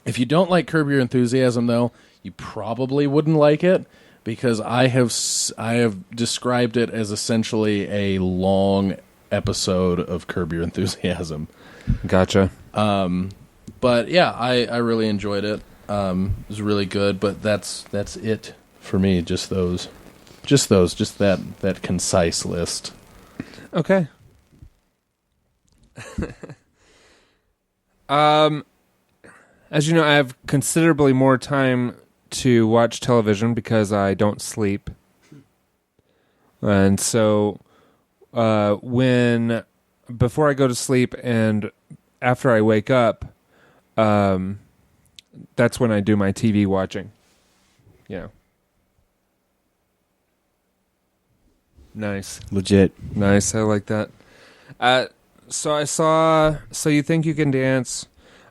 D: If you don't like Curb Your Enthusiasm, though, you probably wouldn't like it, because I have described it as essentially a long episode of Curb Your Enthusiasm.
C: Gotcha.
D: But yeah, I really enjoyed it. It was really good, but that's it for me. Just that concise list.
C: Okay. As you know, I have considerably more time to watch television because I don't sleep. And so before I go to sleep and after I wake up, that's when I do my TV watching. Nice.
B: Legit.
C: Nice. I like that. So I saw So You Think You Can Dance.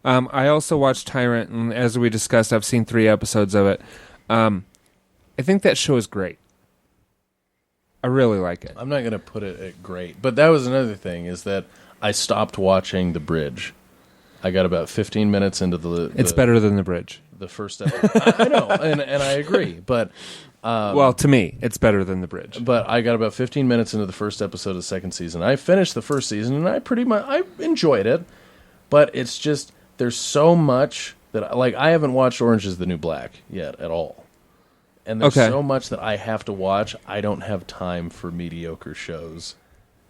C: I also watched Tyrant, and as we discussed, I've seen 3 episodes of it. I think that show is great. I really like it.
D: I'm not going to put it at great, but that was another thing, is that I stopped watching The Bridge. I got about 15 minutes into
C: It's better than The Bridge.
D: the first episode. I know, and I agree, but
C: well, to me, it's better than The Bridge.
D: But I got about 15 minutes into the first episode of the second season. I finished the first season, and I enjoyed it. But it's just there's so much that I haven't watched Orange Is the New Black yet at all, and there's so much that I have to watch. I don't have time for mediocre shows,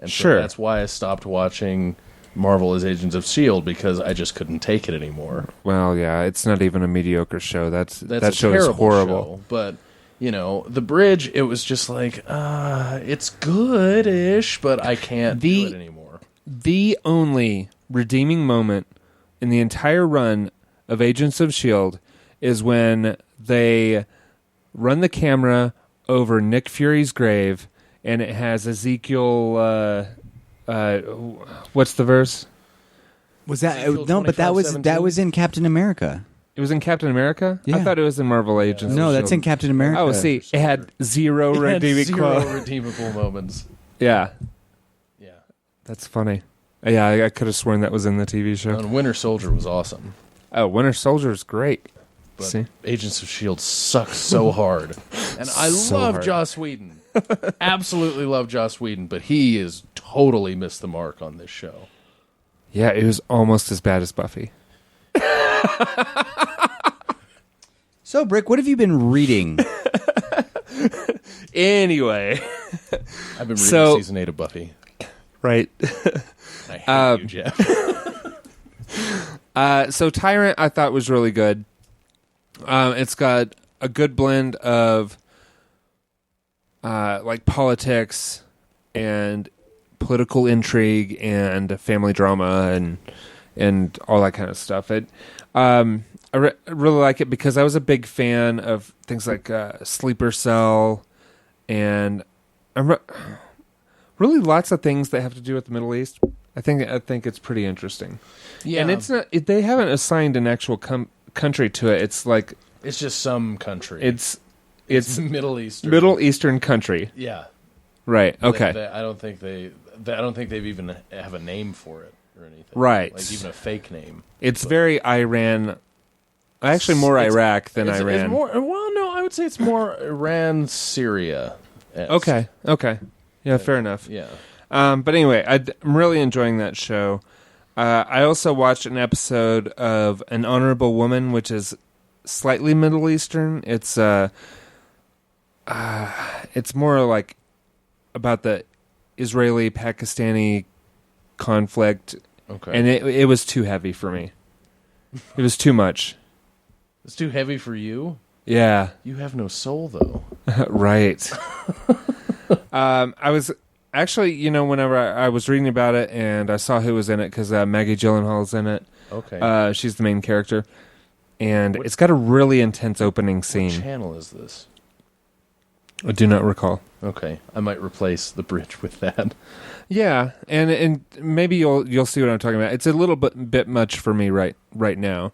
D: and so that's why I stopped watching Marvel as Agents of S.H.I.E.L.D. because I just couldn't take it anymore.
C: Well, yeah, it's not even a mediocre show. That show is
D: terrible
C: horrible.
D: Show, but The Bridge, it was just like it's good-ish, but I can't do it anymore.
C: The only redeeming moment in the entire run of Agents of S.H.I.E.L.D. is when they run the camera over Nick Fury's grave, and it has Ezekiel. What's the verse?
B: Was that no? But that was in Captain America.
C: It was in Captain America?
B: Yeah.
C: I thought it was in Marvel Agents.
B: No, that's in Captain America.
C: Oh, see, it had zero
D: redeemable moments.
C: Yeah.
D: Yeah.
C: That's funny. Yeah, I could have sworn that was in the TV show.
D: And Winter Soldier was awesome.
C: Oh, Winter Soldier is great.
D: But
C: see?
D: Agents of S.H.I.E.L.D. sucks so hard. And I love Joss Whedon. Absolutely love Joss Whedon, but he is totally missed the mark on this show.
C: Yeah, it was almost as bad as Buffy.
B: So, Brick, what have you been reading?
C: Anyway.
D: I've been reading season 8 of Buffy.
C: Right.
D: I hate you, Jeff.
C: So Tyrant I thought was really good. It's got a good blend of politics and political intrigue and family drama and all that kind of stuff. I really like it because I was a big fan of things like Sleeper Cell and really lots of things that have to do with the Middle East. I think it's pretty interesting. Yeah, and it's not. They haven't assigned an actual country to it. It's like
D: it's just some country.
C: It's
D: Middle
C: Eastern country.
D: Yeah.
C: Right. Okay.
D: I don't think they've even have a name for it or anything.
C: Right.
D: Like even a fake name.
C: It's very Iran. Actually, more Iraq than Iran.
D: It's more. Well, no, I would say it's more Iran, Syria.
C: Okay. Yeah, fair enough.
D: Yeah.
C: But anyway, I'm really enjoying that show. I also watched an episode of An Honorable Woman, which is slightly Middle Eastern. It's more like about the Israeli-Pakistani conflict.
D: Okay.
C: And it was too heavy for me. It was too much.
D: It's too heavy for you?
C: Yeah.
D: You have no soul, though.
C: Right. I was actually, whenever I was reading about it and I saw who was in it, because Maggie Gyllenhaal's in it.
D: Okay.
C: She's the main character. And it's got a really intense opening scene.
D: What channel is this?
C: I do not recall.
D: Okay. I might replace The Bridge with that.
C: Yeah, and maybe you'll see what I'm talking about. It's a little bit much for me right now.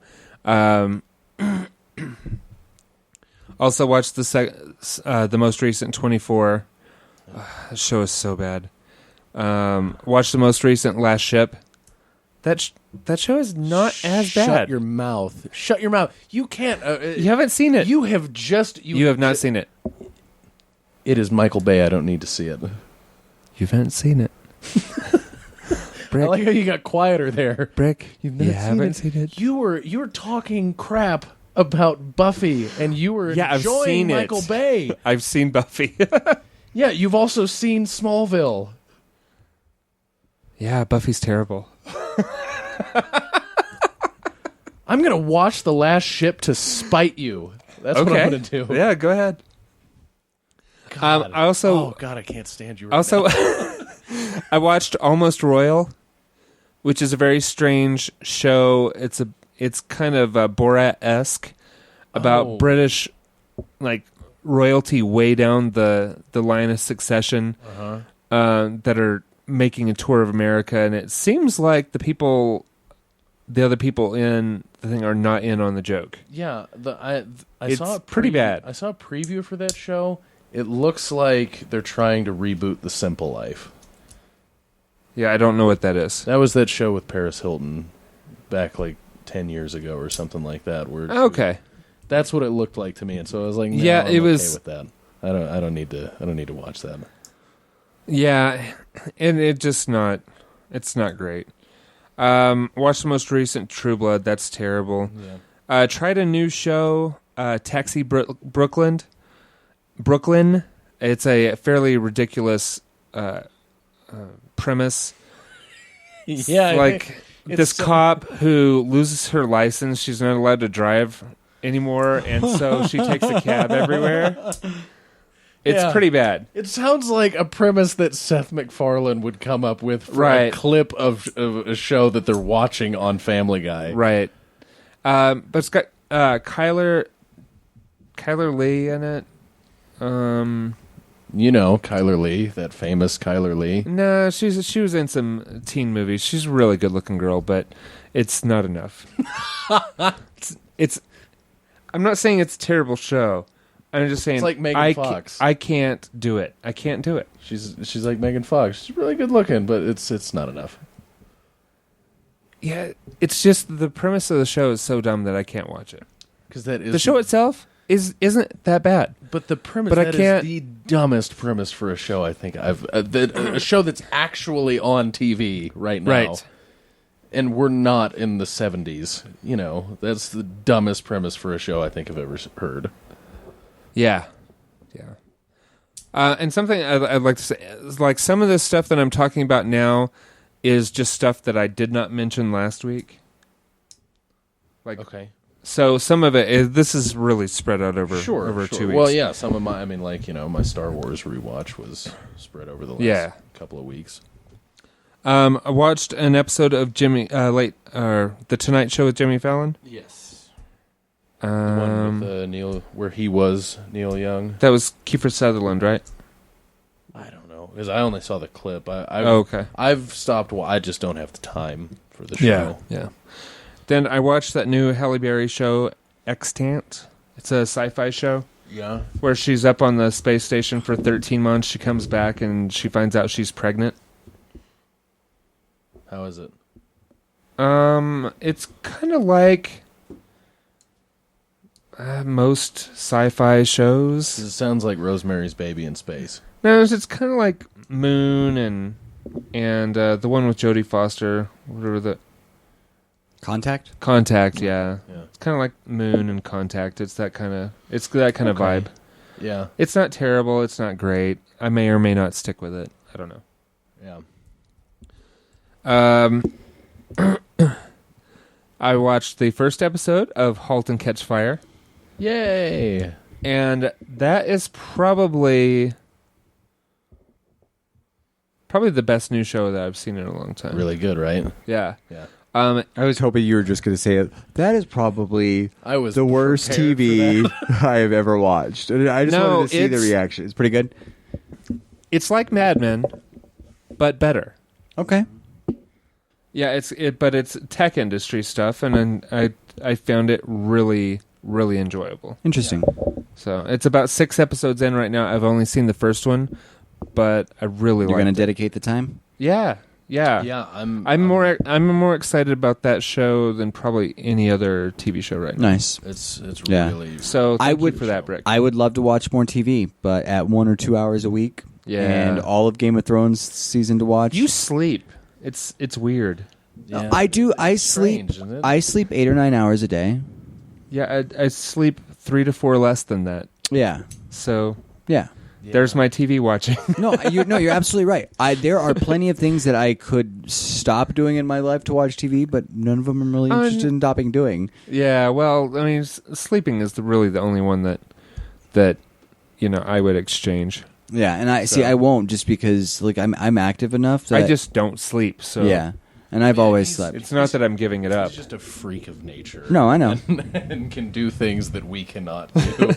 C: Also watched the most recent 24. The show is so bad. Watched the most recent Last Ship. That show is not as bad.
D: Shut your mouth. Shut your mouth. You can't.
C: You haven't seen it.
D: You have just.
C: You have not seen it.
D: It is Michael Bay. I don't need to see it.
C: You haven't seen it.
D: I like how you got quieter there.
C: Brick, you haven't seen it.
D: You were talking crap about Buffy, and you were enjoying Michael Bay.
C: I've seen Buffy.
D: Yeah, you've also seen Smallville.
C: Yeah, Buffy's terrible.
D: I'm going to watch The Last Ship to spite you. That's what I'm going to do.
C: Yeah, go ahead.
D: God.
C: I
D: can't stand you.
C: I watched Almost Royal, which is a very strange show. It's kind of Borat-esque about British royalty way down the line of succession that are making a tour of America, and it seems like the other people in the thing are not in on the joke.
D: Yeah, I
C: it's
D: saw
C: pretty bad.
D: I saw a preview for that show. It looks like they're trying to reboot The Simple Life.
C: Yeah, I don't know what that is.
D: That was that show with Paris Hilton back 10 years ago or something like that. Where That's what it looked like to me, and so I was like, no,
C: Yeah,
D: I'm
C: it
D: okay
C: was-
D: with that. I don't need to watch that.
C: Yeah, and it's not great. Watched the most recent True Blood. That's terrible.
D: Yeah.
C: Tried a new show, Taxi Brooklyn. It's a fairly ridiculous premise.
D: Yeah,
C: Like this cop who loses her license, she's not allowed to drive anymore, and so she takes a cab everywhere. It's
D: Yeah.
C: pretty bad.
D: It sounds like a premise that Seth MacFarlane would come up with for a
C: Right.
D: clip of a show that they're watching on Family Guy.
C: Right. But it's got Kyler Lee in it.
D: You know, Kyler Lee, that famous Kyler Lee.
C: No, she was in some teen movies. She's a really good looking girl, but it's not enough. it's I'm not saying it's a terrible show. I'm just saying
D: It's like Megan Fox.
C: I can't do it. I can't do it.
D: She's like Megan Fox. She's really good looking, but it's not enough.
C: Yeah, it's just the premise of the show is so dumb that I can't watch it.
D: Because that is
C: The show itself isn't that bad.
D: But the premise,
C: But I
D: that
C: can't-
D: is the dumbest premise for a show I think I've a show that's actually on TV right now.
C: Right.
D: And we're not in the 70s. You know, that's the dumbest premise for a show I think I've ever heard.
C: Yeah. And something I'd like to say is like some of this stuff that I'm talking about now is just stuff that I did not mention last week. Like,
D: Okay.
C: so some of it is, this is really spread out over
D: Sure.
C: 2 weeks.
D: Well, yeah, some of my, my Star Wars rewatch was spread over the last couple of weeks.
C: I watched an episode of The Tonight Show with Jimmy Fallon.
D: Yes. The one with Neil, where he was Neil Young.
C: That was Kiefer Sutherland, right?
D: I don't know, because I only saw the clip.
C: Okay.
D: I've stopped. I just don't have the time for the show.
C: Yeah. Then I watched that new Halle Berry show, Extant. It's a sci-fi show
D: Yeah.
C: where she's up on the space station for 13 months. She comes back and she finds out she's pregnant.
D: How is it?
C: It's kind of like most sci-fi shows.
D: 'Cause it sounds like Rosemary's Baby in space.
C: No, it's kind of like Moon and the one with Jodie Foster, whatever the
B: Contact?
C: Contact. Yeah,
D: Yeah.
C: it's kind of like Moon and Contact. It's that kind of
D: Okay.
C: vibe.
D: Yeah.
C: It's not terrible. It's not great. I may or may not stick with it. I don't know.
D: Yeah.
C: I watched the first episode of *Halt and Catch Fire*.
D: Yay.
C: And that is probably the best new show that I've seen in a long time.
D: Really good, right?
C: Yeah.
D: Yeah.
B: I was hoping you were just going to say it. That is probably
D: I was
B: the worst
D: prepared
B: TV I have ever watched. I just
C: No,
B: wanted to see the
C: it's-
B: reaction. It's pretty good.
C: It's like Mad Men, but better.
B: Okay.
C: Yeah, but it's tech industry stuff, and I found it really, really enjoyable.
B: Interesting.
C: So it's about 6 episodes in right now. I've only seen the first one, but I really
B: You're
C: like
B: going
C: it.
B: to dedicate the time?
C: Yeah.
D: Yeah,
C: I'm more excited about that show than probably any other TV show right now.
B: Nice.
D: It's
B: Yeah.
D: really.
C: So
B: I
C: thank
B: would
C: you for that, Brick.
B: I would love to watch more TV, but at 1 or 2 hours a week,
C: Yeah.
B: and all of Game of Thrones season to watch.
C: You sleep. It's weird.
D: Yeah.
B: I do. I
D: It's
B: sleep.
D: strange, isn't it?
B: I sleep 8 or 9 hours a day.
C: Yeah, I sleep 3 to 4 less than that.
B: Yeah.
C: So
B: Yeah.
C: there's my TV watching.
B: You're absolutely right. There are plenty of things that I could stop doing in my life to watch TV, but none of them I'm really interested in stopping doing.
C: Yeah, well, I mean, sleeping is really the only one that I would exchange.
B: Yeah, and I won't just because I'm active enough. That,
C: I just don't sleep. So
B: yeah, and I've always slept.
C: it's not that I'm giving it up.
D: He's just a freak of nature.
B: No, I know.
D: and can do things that we cannot do.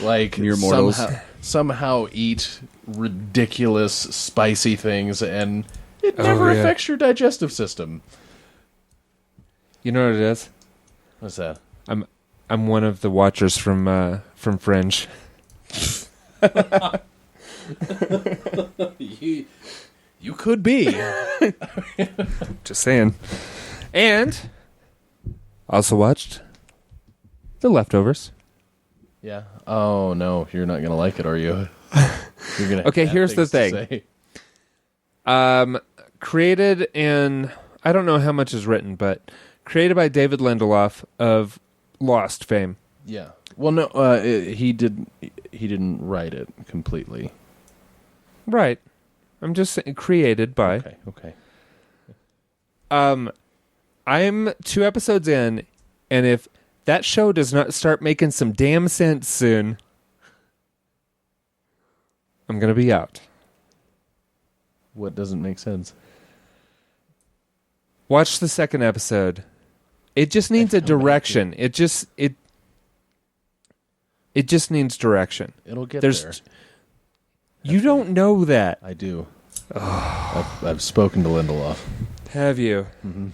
D: Like
B: Mere mortals.
D: somehow eat ridiculous spicy things, and it never
C: yeah.
D: affects your digestive system.
C: You know what it is?
D: What's that?
C: I'm one of the watchers from Fringe.
D: You could be.
C: Just saying. And also watched The Leftovers.
D: Yeah. Oh no, you're not gonna like it, are you? You're gonna.
C: Okay,
D: have
C: here's the
D: things to
C: thing.
D: say.
C: Created in, I don't know how much is written, but created by David Lindelof of Lost fame.
D: Yeah. Well, no, he didn't write it completely.
C: Right. I'm just saying, created by.
D: Okay.
C: I'm 2 episodes in, and if that show does not start making some damn sense soon, I'm going to be out.
D: What doesn't make sense?
C: Watch the second episode. It just needs a direction. It just needs direction.
D: It'll get there.
C: You don't know that.
D: I do. I've spoken to Lindelof.
C: Have you? Mm-hmm.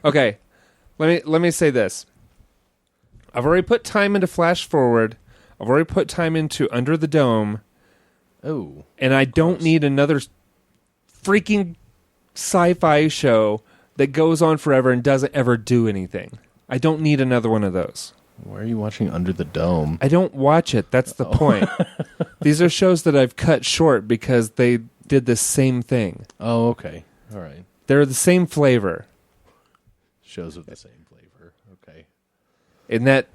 C: Okay. Let me say this. I've already put time into Flash Forward. I've already put time into Under the Dome.
D: Oh.
C: And I don't need another freaking sci-fi show that goes on forever and doesn't ever do anything. I don't need another one of those.
D: Why are you watching Under the Dome?
C: I don't watch it. That's the point. These are shows that I've cut short because they did the same thing.
D: Oh, okay. All right.
C: They're the same flavor.
D: Shows with the same flavor. Okay.
C: And that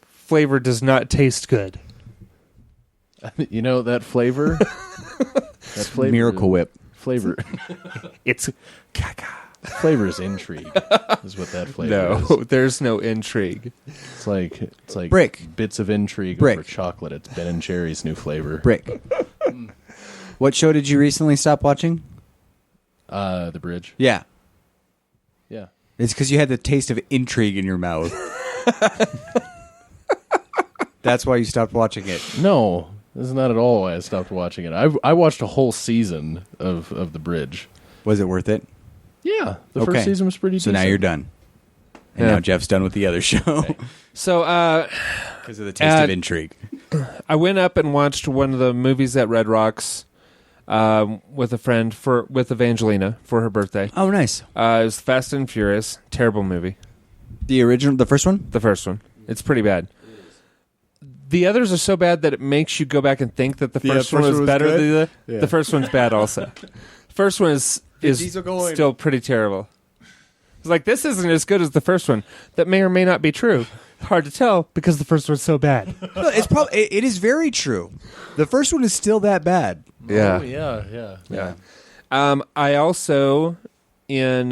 C: flavor does not taste good.
D: You know that flavor? That flavor.
B: Miracle Whip.
D: Flavor.
C: It's caca.
D: Flavor is intrigue. Is what that flavor
C: No,
D: is.
C: there's no intrigue.
D: It's like
B: Brick.
D: bits of intrigue
B: Brick.
D: over chocolate. It's Ben and Jerry's new flavor.
B: Brick. What show did you recently stop watching?
D: The Bridge.
B: Yeah.
D: Yeah.
B: It's because you had the taste of intrigue in your mouth. That's why you stopped watching it.
D: No, this is not at all why I stopped watching it. I watched a whole season of The Bridge.
B: Was it worth it?
D: Yeah, the
B: Okay.
D: first season was pretty
B: So
D: decent.
B: now you're done. And
C: Yeah.
B: now Jeff's done with the other show.
C: So
B: Because of the taste of intrigue.
C: I went up and watched one of the movies at Red Rocks with a friend with Evangelina for her birthday.
B: Oh, nice.
C: It was Fast and Furious. Terrible movie.
B: The original, the first one?
C: The first one. It's pretty bad. The others are so bad that it makes you go back and think that the first one was better than the first one's bad also. First one is
B: Diesel going.
C: still pretty terrible. It's like, this isn't as good as the first one. That may or may not be true. Hard to tell because the first one's so bad.
B: No, it's probably it is very true. The first one is still that bad.
C: Yeah.
D: Oh, yeah.
C: Yeah. I also in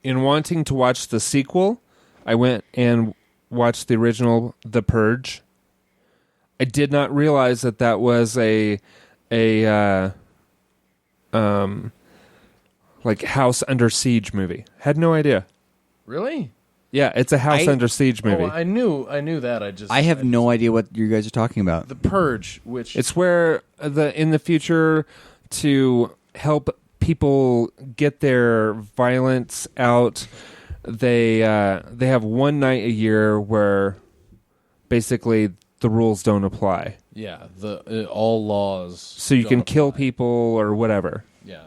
C: wanting to watch the sequel, I went and watched the original The Purge. I did not realize that was a like House Under Siege movie. Had no idea.
D: Really?
C: Yeah, it's a House Under Siege movie.
D: Oh, I knew that.
B: I have no idea what you guys are talking about.
D: The Purge, which
C: It's where in the future to help people get their violence out, they have one night a year where basically the rules don't apply.
D: yeah, all laws.
C: So you
D: don't
C: can kill
D: apply.
C: people or whatever.
D: Yeah.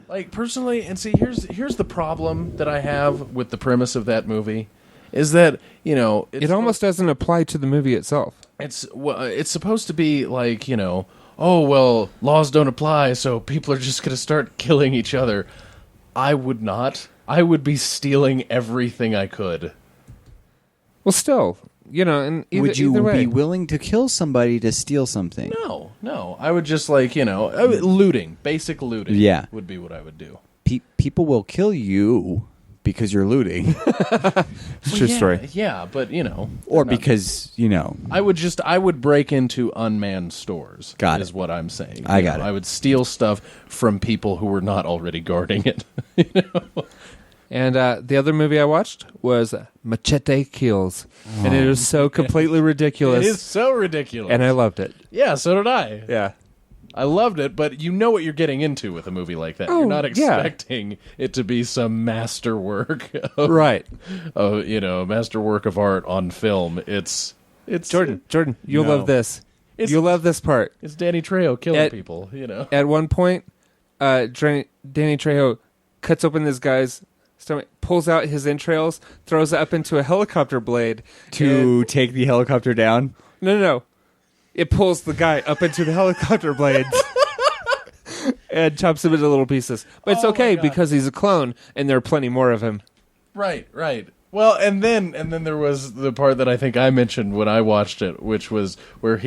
D: Like personally, and see, here's the problem that I have with the premise of that movie, is that
C: It almost doesn't apply to the movie itself.
D: it's supposed to be like oh well, laws don't apply, so people are just gonna start killing each other. I would not. I would be stealing everything I could.
C: Well, still, and
B: Would you
C: either way.
B: be willing to kill somebody to steal something?
D: No. I would just looting, basic looting.
B: Yeah.
D: would be what I would do.
B: People will kill you because you're looting,
C: True story.
D: Yeah, but
B: or because
D: I would break into unmanned stores.
B: Got
D: is
B: it.
D: what I'm saying.
B: I got it.
D: I would steal stuff from people who were not already guarding it.
C: And the other movie I watched was Machete Kills, and it is so completely ridiculous.
D: It is so ridiculous,
C: and I loved it.
D: yeah, so did I.
C: Yeah.
D: I loved it, but you know what you're getting into with a movie like that.
C: Oh,
D: You're not
C: yeah.
D: expecting it to be some masterwork, of,
C: Right.
D: masterwork of art on film. It's
C: Jordan, you'll
D: No.
C: love this.
D: It's-
C: You'll love this part.
D: It's Danny Trejo killing
C: At-
D: people.
C: At one point, Danny Trejo cuts open this guy's stomach, pulls out his entrails, throws it up into a helicopter blade
B: To take the helicopter down.
C: No. It pulls the guy up into the helicopter blade and chops him into little pieces. But it's okay because he's a clone, and there are plenty more of him.
D: Right. Well, and then there was the part that I think I mentioned when I watched it, which was where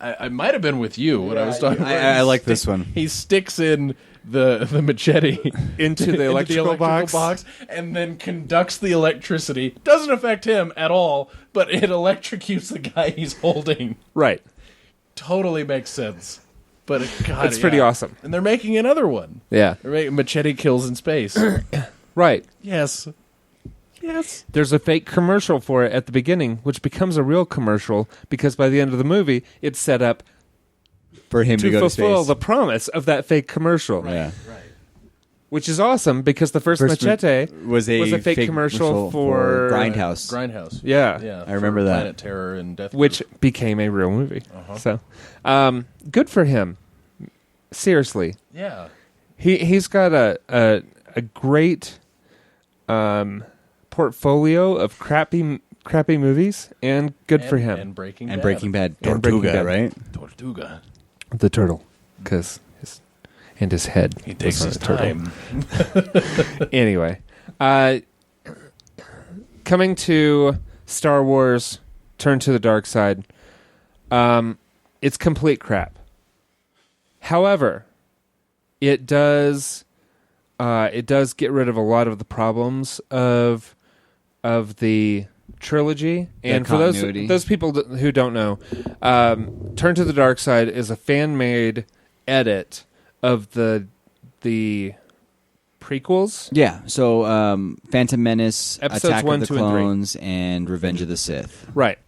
D: I might have been with you when I was talking about
B: I like this one.
D: He sticks in the machete
C: Into the electrical
D: box and then conducts the electricity. Doesn't affect him at all, but it electrocutes the guy he's holding.
C: Right.
D: Totally makes sense. But
C: It's pretty awesome.
D: And they're making another one.
C: Yeah.
D: They're making Machete Kills in Space.
C: Right.
D: Yes.
C: There's a fake commercial for it at the beginning, which becomes a real commercial because by the end of the movie, it's set up
B: For him to go to
C: fulfill
B: space.
C: the promise of that fake commercial.
B: Yeah.
C: Which is awesome because the first Machete
B: was a
C: fake commercial for
B: Grindhouse.
C: Yeah.
B: I remember
D: for
B: that.
D: Planet Terror and Death
C: Which
D: Group.
C: became a real movie. So, good for him. Seriously.
D: Yeah.
C: He's got a great portfolio of crappy movies, and good for him.
D: And Breaking
B: And
D: Bad.
B: Breaking Bad.
C: And Breaking
B: Tortuga,
C: Bad.
B: right?
D: Tortuga.
C: The turtle, because his head.
D: He takes
C: was
D: his
C: on a turtle.
D: time.
C: Anyway, coming to Star Wars: Turn to the Dark Side, it's complete crap. However, it does get rid of a lot of the problems of the trilogy. And for
B: continuity.
C: those people who don't know, Turn to the Dark Side is a fan-made edit of the prequels.
B: Yeah. So, Phantom Menace,
C: Episodes
B: Attack
C: 1,
B: of the
C: 2, and 3.
B: Clones, and Revenge of the Sith.
C: Right.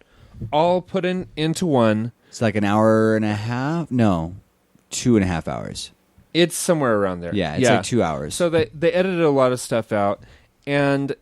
C: All put into one.
B: It's like an hour and a half. No, 2.5 hours.
C: It's somewhere around there.
B: Yeah, it's like 2 hours.
C: So they edited a lot of stuff out, and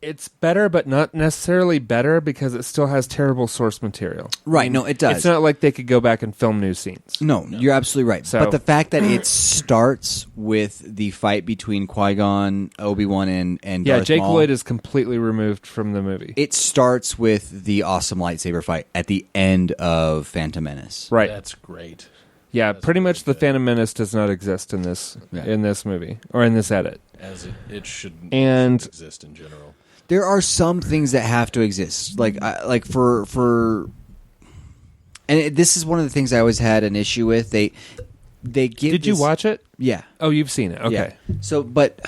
C: it's better, but not necessarily better because it still has terrible source material.
B: Right, no, it does.
C: It's not like they could go back and film new scenes.
B: No, you're absolutely right.
C: So-
B: But the fact that it starts with the fight between Qui-Gon, Obi-Wan, and
C: Yeah,
B: Darth
C: Jake
B: Maul,
C: Lloyd is completely removed from the movie.
B: it starts with the awesome lightsaber fight at the end of Phantom Menace.
C: Right.
D: That's great.
C: Yeah, pretty much the Phantom Menace does not exist in this movie or in this edit.
D: As it shouldn't
C: And-
D: exist in general.
B: There are some things that have to exist, like for, and this is one of the things I always had an issue with. They give.
C: Did you watch it?
B: Yeah.
C: Oh, you've seen it. Okay.
B: Yeah. So, but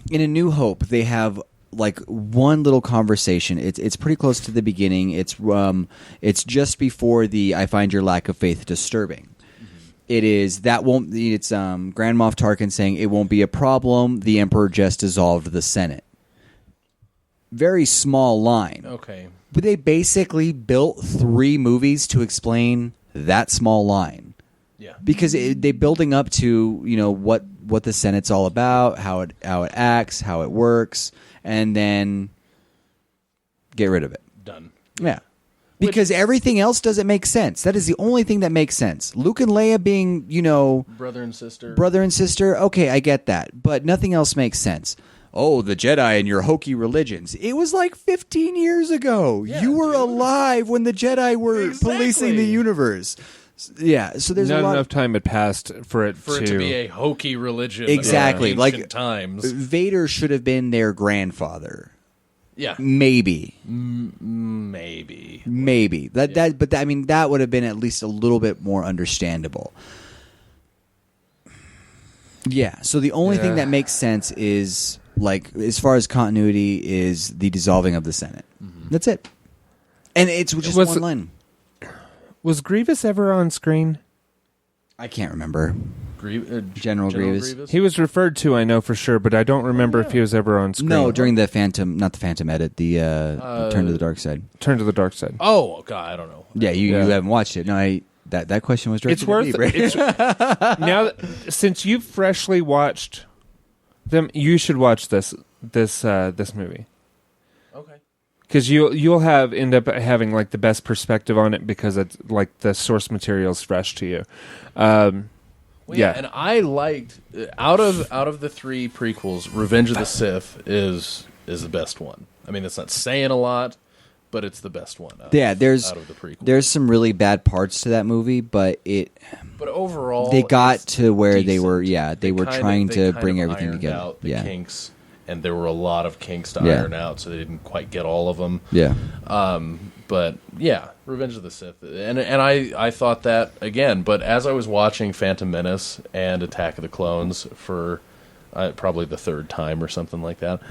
B: in A New Hope, they have like one little conversation. It's pretty close to the beginning. It's just before the "I find your lack of faith disturbing." It is that won't. It's Grand Moff Tarkin saying it won't be a problem. The Emperor just dissolved the Senate. Very small line.
D: Okay.
B: But they basically built 3 movies to explain that small line.
D: Yeah.
B: Because they're building up to what the Senate's all about, how it acts, how it works, and then get rid of it.
D: Done.
B: Yeah. Because everything else doesn't make sense. That is the only thing that makes sense. Luke and Leia being,
D: Brother and sister.
B: Okay, I get that. But nothing else makes sense. Oh, the Jedi and your hokey religions. It was like 15 years ago.
D: Yeah,
B: you were
D: dude.
B: alive when the Jedi were policing the universe. Yeah, so there's
C: Not
B: a lot.
C: enough time had passed for it
D: to be a hokey religion.
B: Exactly,
D: Of
B: like
D: ancient times.
B: Vader should have been their grandfather.
D: Yeah.
B: Maybe.
D: Maybe.
B: That would have been at least a little bit more understandable. Yeah. So the only thing that makes sense is, like, as far as continuity, is the dissolving of the Senate. Mm-hmm. That's it. And it's just one line.
C: Was Grievous ever on screen?
B: I can't remember.
D: General
B: Grievous?
C: He was referred to, I know for sure, but I don't remember if he was ever on screen.
B: No, during the not the Phantom edit, the Turn to the Dark Side.
C: Turn to the Dark Side.
D: Oh, God, I don't know.
B: Yeah, you haven't watched it. No, that question was directed
C: It's worth
B: at me, Brad.
C: now, since you've freshly watched them, you should watch this movie.
D: Okay.
C: Because you'll end up having like the best perspective on it because it's like the source material is fresh to you.
D: Well,
C: Yeah.
D: and I liked out of the 3 prequels, Revenge of the Sith is the best one. I mean, that's not saying a lot, but it's the best one. Out of the prequels.
B: There's some really bad parts to that movie, but
D: overall,
B: they got
D: it's
B: to where they
D: decent.
B: were. Yeah, they were trying to bring everything
D: ironed
B: together.
D: Out the
B: Yeah,
D: kinks, and there were a lot of kinks to
B: Yeah.
D: iron out, so they didn't quite get all of them.
B: yeah.
D: But yeah, Revenge of the Sith, and I thought that again. But as I was watching Phantom Menace and Attack of the Clones for probably the 3rd time or something like that,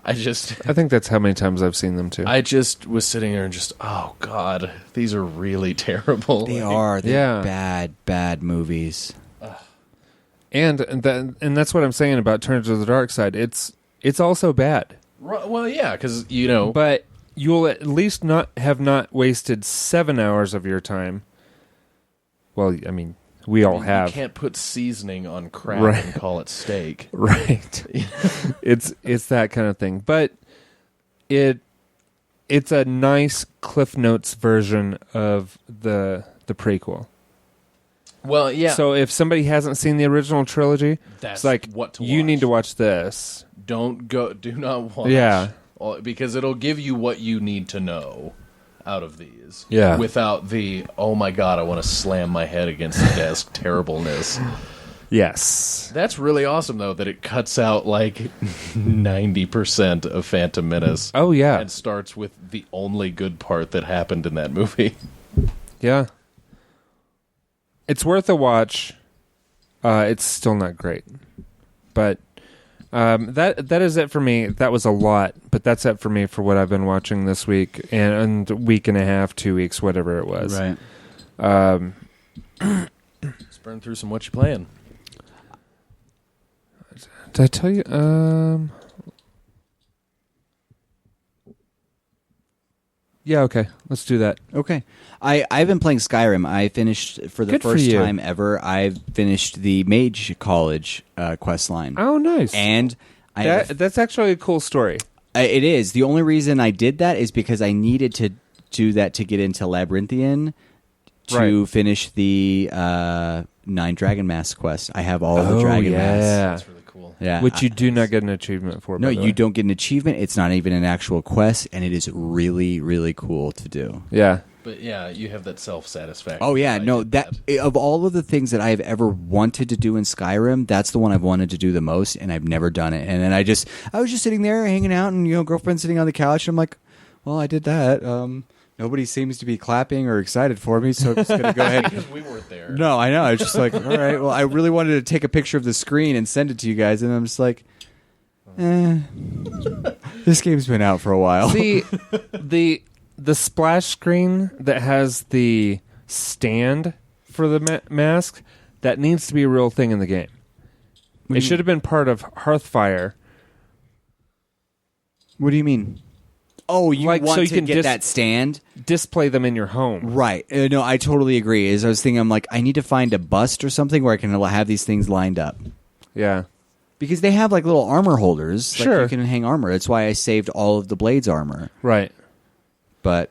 D: I
C: think that's how many times I've seen them too.
D: I just was sitting there and just, oh god, these are really terrible.
B: They
D: Like,
B: are. They're
C: Yeah.
B: bad movies.
C: and that's what I'm saying about Turn to the Dark Side. It's also bad,
D: Well, yeah, because
C: but you'll at least not wasted 7 hours of your time. Well, I mean, we all have.
D: You can't put seasoning on crab
C: Right.
D: and call it steak.
C: Right. it's that kind of thing. But it's a nice Cliff Notes version of the prequel.
D: Well, yeah.
C: So if somebody hasn't seen the original trilogy,
D: That's
C: it's like
D: what to
C: you
D: watch.
C: need to watch this.
D: Do not watch.
C: Yeah.
D: Because it'll give you what you need to know out of these.
C: Yeah.
D: Without the, oh my god, I want to slam my head against the desk terribleness.
C: Yes.
D: That's really awesome, though, that it cuts out like 90% of Phantom Menace.
C: Oh yeah.
D: And starts with the only good part that happened in that movie.
C: Yeah. It's worth a watch. It's still not great. But that is it for me. That was a lot, but that's it for me for what I've been watching this week and week and a half, 2 weeks, whatever it was.
B: Right.
D: Let's burn through some What You Playing.
C: Did I tell you? Yeah, okay. Let's do that.
B: Okay. I've been playing Skyrim. I finished, for the
C: Good for
B: first
C: you.
B: time ever, I've finished the Mage College quest line.
C: Oh, nice.
B: And
C: That's actually a cool story.
B: it is. The only reason I did that is because I needed to do that to get into Labyrinthian to
C: Right.
B: finish the 9 Dragon Mask quest. I have all of the Dragon Masks.
D: That's really cool.
B: Yeah.
C: Which you do not get an achievement for.
B: No,
C: by the
B: you
C: way.
B: don't get an achievement. It's not even an actual quest, and it is really, really cool to do.
C: Yeah.
D: But yeah, you have that self-satisfaction.
B: Oh yeah,
D: I
B: no,
D: did
B: of all of the things that I've ever wanted to do in Skyrim, that's the one I've wanted to do the most, and I've never done it. And then I was just sitting there hanging out, and girlfriend sitting on the couch, and I'm like, well, I did that. Nobody seems to be clapping or excited for me, so I'm just gonna go ahead.
D: because we weren't there.
B: No, I know. I was just like, all right. Well, I really wanted to take a picture of the screen and send it to you guys, and I'm just like, this game's been out for a while.
C: See, the splash screen that has the stand for the mask, that needs to be a real thing in the game. It should have been part of Hearthfire.
B: What do you mean? Oh, you
C: Like,
B: want
C: so you
B: to
C: can
B: get that stand?
C: Display them in your home.
B: Right. No, I totally agree. As I was thinking, I'm like, I need to find a bust or something where I can have these things lined up.
C: Yeah.
B: Because they have like little armor holders. Like,
C: Sure.
B: you can hang armor. That's why I saved all of the Blade's armor.
C: Right.
B: But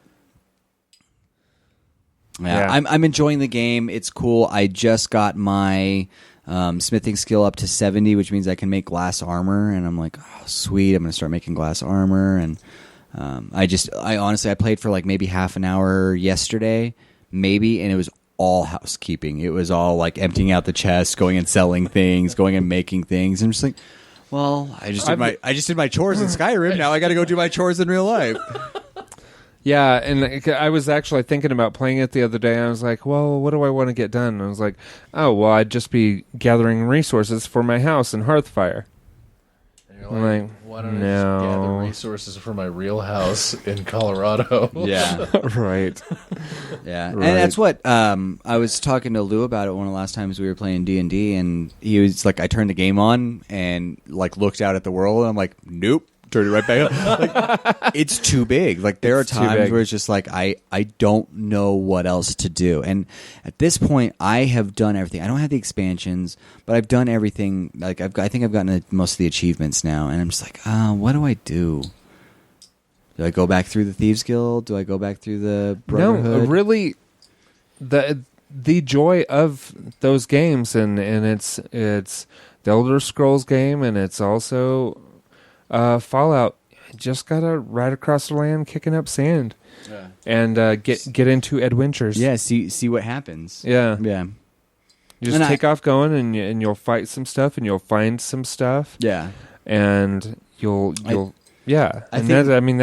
B: yeah. I'm enjoying the game. It's cool. I just got my smithing skill up to 70, which means I can make glass armor. And I'm like, oh, sweet. I'm going to start making glass armor. And I honestly played for like maybe half an hour yesterday, maybe, and it was all housekeeping. It was all like emptying out the chest, going and selling things, going and making things. I'm just like, well, I just did my chores in Skyrim. Now I got to go do my chores in real life.
C: Yeah, and I was actually thinking about playing it the other day. I was like, well, what do I want to get done? And I was like, oh, well, I'd just be gathering resources for my house in Hearthfire.
D: And you're
C: I'm
D: like,
C: like,
D: why don't I just gather resources for my real house in Colorado?
B: Yeah.
C: Right.
B: Yeah,
C: Right.
B: and that's what I was talking to Lou about it one of the last times we were playing D&D, and he was like, I turned the game on and like looked out at the world, and I'm like, nope, turned it right back on. Like, it's too big. Like there
C: It's
B: are
C: too
B: times
C: big.
B: where it's just like I don't know what else to do, and at this point I have done everything. I don't have the expansions, but I've done everything. Like I think I've gotten most of the achievements now, and I'm just like, what do I do? Do I go back through the Thieves Guild? Do I go back through the Brotherhood?
C: No, really, the joy of those games, and it's the Elder Scrolls game, and it's also Fallout. Just gotta ride across the land, kicking up sand, and get into adventures.
B: Yeah, see what happens.
C: Yeah.
B: You
C: just take off going, and you'll fight some stuff, and you'll find some stuff.
B: Yeah,
C: and you'll
B: I think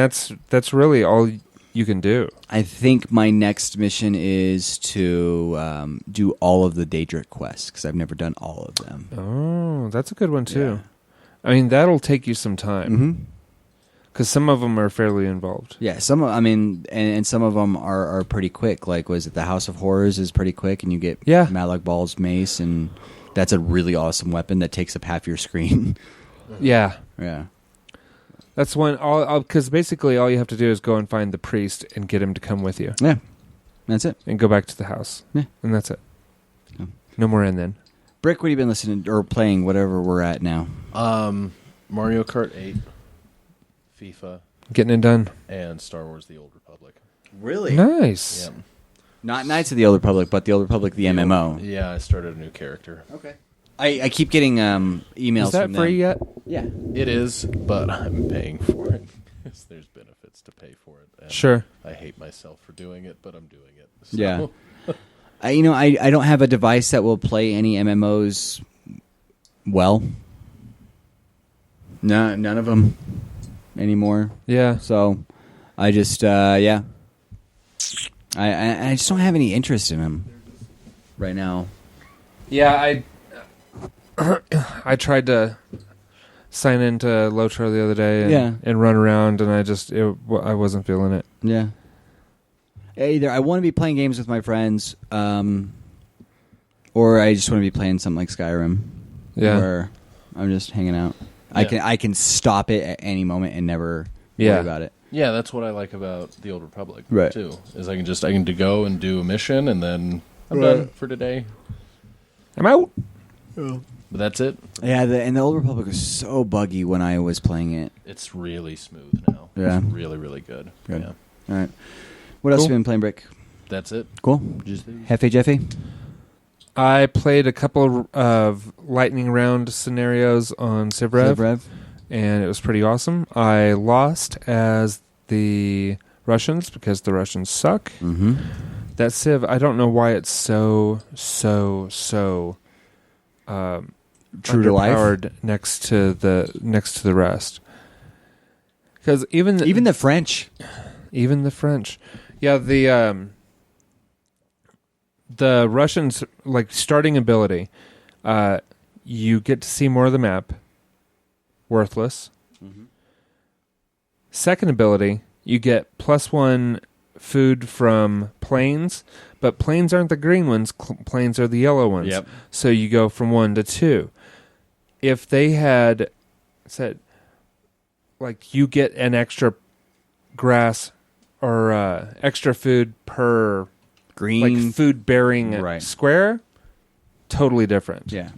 C: that's really all you can do.
B: I think my next mission is to do all of the Daedric quests because I've never done all of them.
C: Oh, that's a good one too. I mean, that'll take you some time because some of them are fairly involved.
B: Yeah, and some of them are pretty quick. Like, was it the House of Horrors is pretty quick, and you get Malak Ball's mace, and that's a really awesome weapon that takes up half your screen.
C: Yeah.
B: That's
C: one. Because basically all you have to do is go and find the priest and get him to come with you.
B: Yeah, that's it.
C: And go back to the house.
B: Yeah,
C: and that's it.
B: Yeah.
C: No more in then.
B: Brick, what have you been listening or playing? Whatever we're at now.
D: Mario Kart 8, FIFA,
C: getting it done,
D: and Star Wars: The Old Republic.
B: Really
C: nice.
D: Yeah.
B: Not Knights of the Old Republic, but the Old Republic, the MMO.
D: Yeah, I started a new character.
B: Okay. I keep getting emails.
C: Is that
B: from
C: free
B: them.
C: yet?
B: Yeah,
D: it is, but I'm paying for it. There's benefits to pay for it. And
C: sure.
D: I hate myself for doing it, but I'm doing it. So.
B: Yeah. I don't have a device that will play any MMOs well. No, none of them anymore.
C: Yeah.
B: So I just I just don't have any interest in them right now.
C: Yeah, I tried to sign into Lotro the other day and run around, and I wasn't feeling it.
B: Yeah. Either I want to be playing games with my friends, or I just want to be playing something like Skyrim, where I'm just hanging out. Yeah. I can stop it at any moment and never worry about it.
D: Yeah, that's what I like about the Old Republic
B: too.
D: Is I can go and do a mission, and then I'm done for today.
C: I'm out.
D: But that's it.
B: Yeah, and the Old Republic was so buggy when I was playing it.
D: It's really smooth now.
B: Yeah.
D: It's really, really good.
B: Good.
D: Yeah.
B: All right. What else have you been playing, Brick?
D: That's it.
B: Cool. Just Hefe Jeffy?
C: I played a couple of lightning round scenarios on Civ Rev, and it was pretty awesome. I lost as the Russians because the Russians suck.
B: Mm-hmm.
C: That Civ, I don't know why it's so
B: true to life
C: underpowered next to the rest. Because even
B: the French,
C: yeah, the Russians, like, starting ability, you get to see more of the map. Worthless. Mm-hmm. Second ability, you get +1 food from planes, but planes aren't the green ones. Planes are the yellow ones.
B: Yep.
C: So you go from 1 to 2. If they had said, like, you get an extra grass or extra food per
B: green,
C: like, food-bearing square, totally different.
B: Yeah.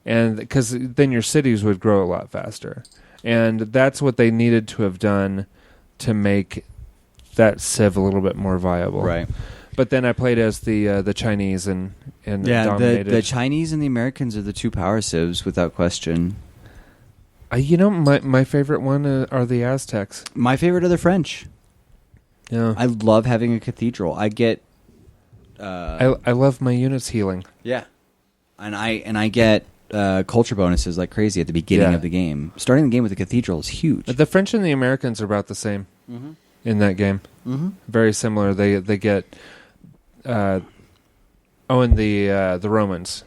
C: And because then your cities would grow a lot faster. And that's what they needed to have done to make that Civ a little bit more viable.
B: Right.
C: But then I played as the Chinese and dominated.
B: The Chinese and the Americans are the two power civs without question.
C: My favorite one are the Aztecs.
B: My favorite are the French.
C: Yeah.
B: I love having a cathedral. I get
C: I love my units healing.
B: Yeah. And I get culture bonuses like crazy at the beginning of the game. Starting the game with the cathedral is huge.
C: The French and the Americans are about the same in that game. Mm-hmm. Very similar. They get and the Romans.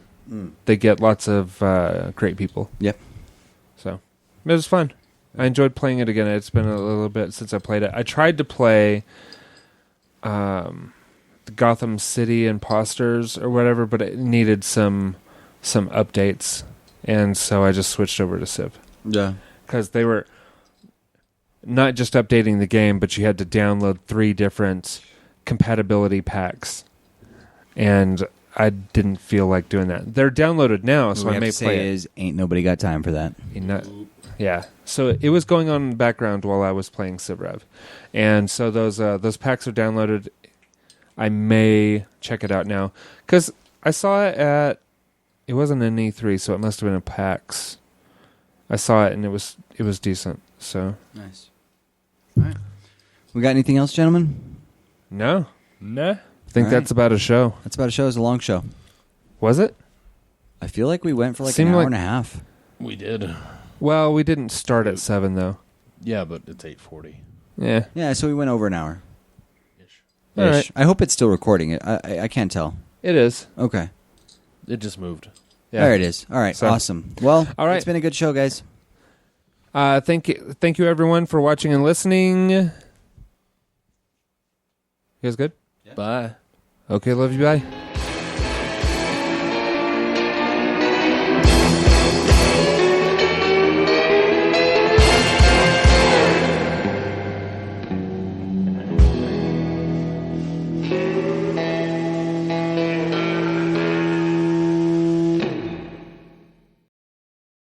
C: They get lots of great people.
B: Yep.
C: So it was fun. I enjoyed playing it again. It's been a little bit since I played it. I tried to play the Gotham City Imposters or whatever, but it needed some updates, and so I just switched over to Civ.
B: Yeah.
C: Because they were not just updating the game, but you had to download 3 different compatibility packs, and I didn't feel like doing that. They're downloaded now, so I may play it.
B: Ain't nobody got time for that.
C: Yeah. So it was going on in the background while I was playing Civ Rev, and so those packs are downloaded. I may check it out now because I saw it at. It wasn't an E3, so it must have been a PAX. I saw it and it was decent. So
B: Nice. All right. We got anything else, gentlemen?
C: no,
D: Nah.
C: I think
B: All right.
C: that's about a show.
B: That's about a show. It's a long show.
C: Was it?
B: I feel like we went for like
C: Seemed
B: an hour
C: like-
B: and a half.
D: We did.
C: Well, we didn't start at 7 though.
D: Yeah, but it's 8:40.
C: Yeah.
B: Yeah, so we went over an hour.
C: All right.
B: I hope it's still recording it. I can't tell.
C: It is.
B: Okay.
D: It just moved.
C: Yeah.
B: There it is. All right.
C: So-
B: Awesome. Well,
C: All right.
B: it's been a good show, guys.
C: Thank you everyone for watching and listening. You guys good?
D: Bye.
C: Okay, love you. Bye.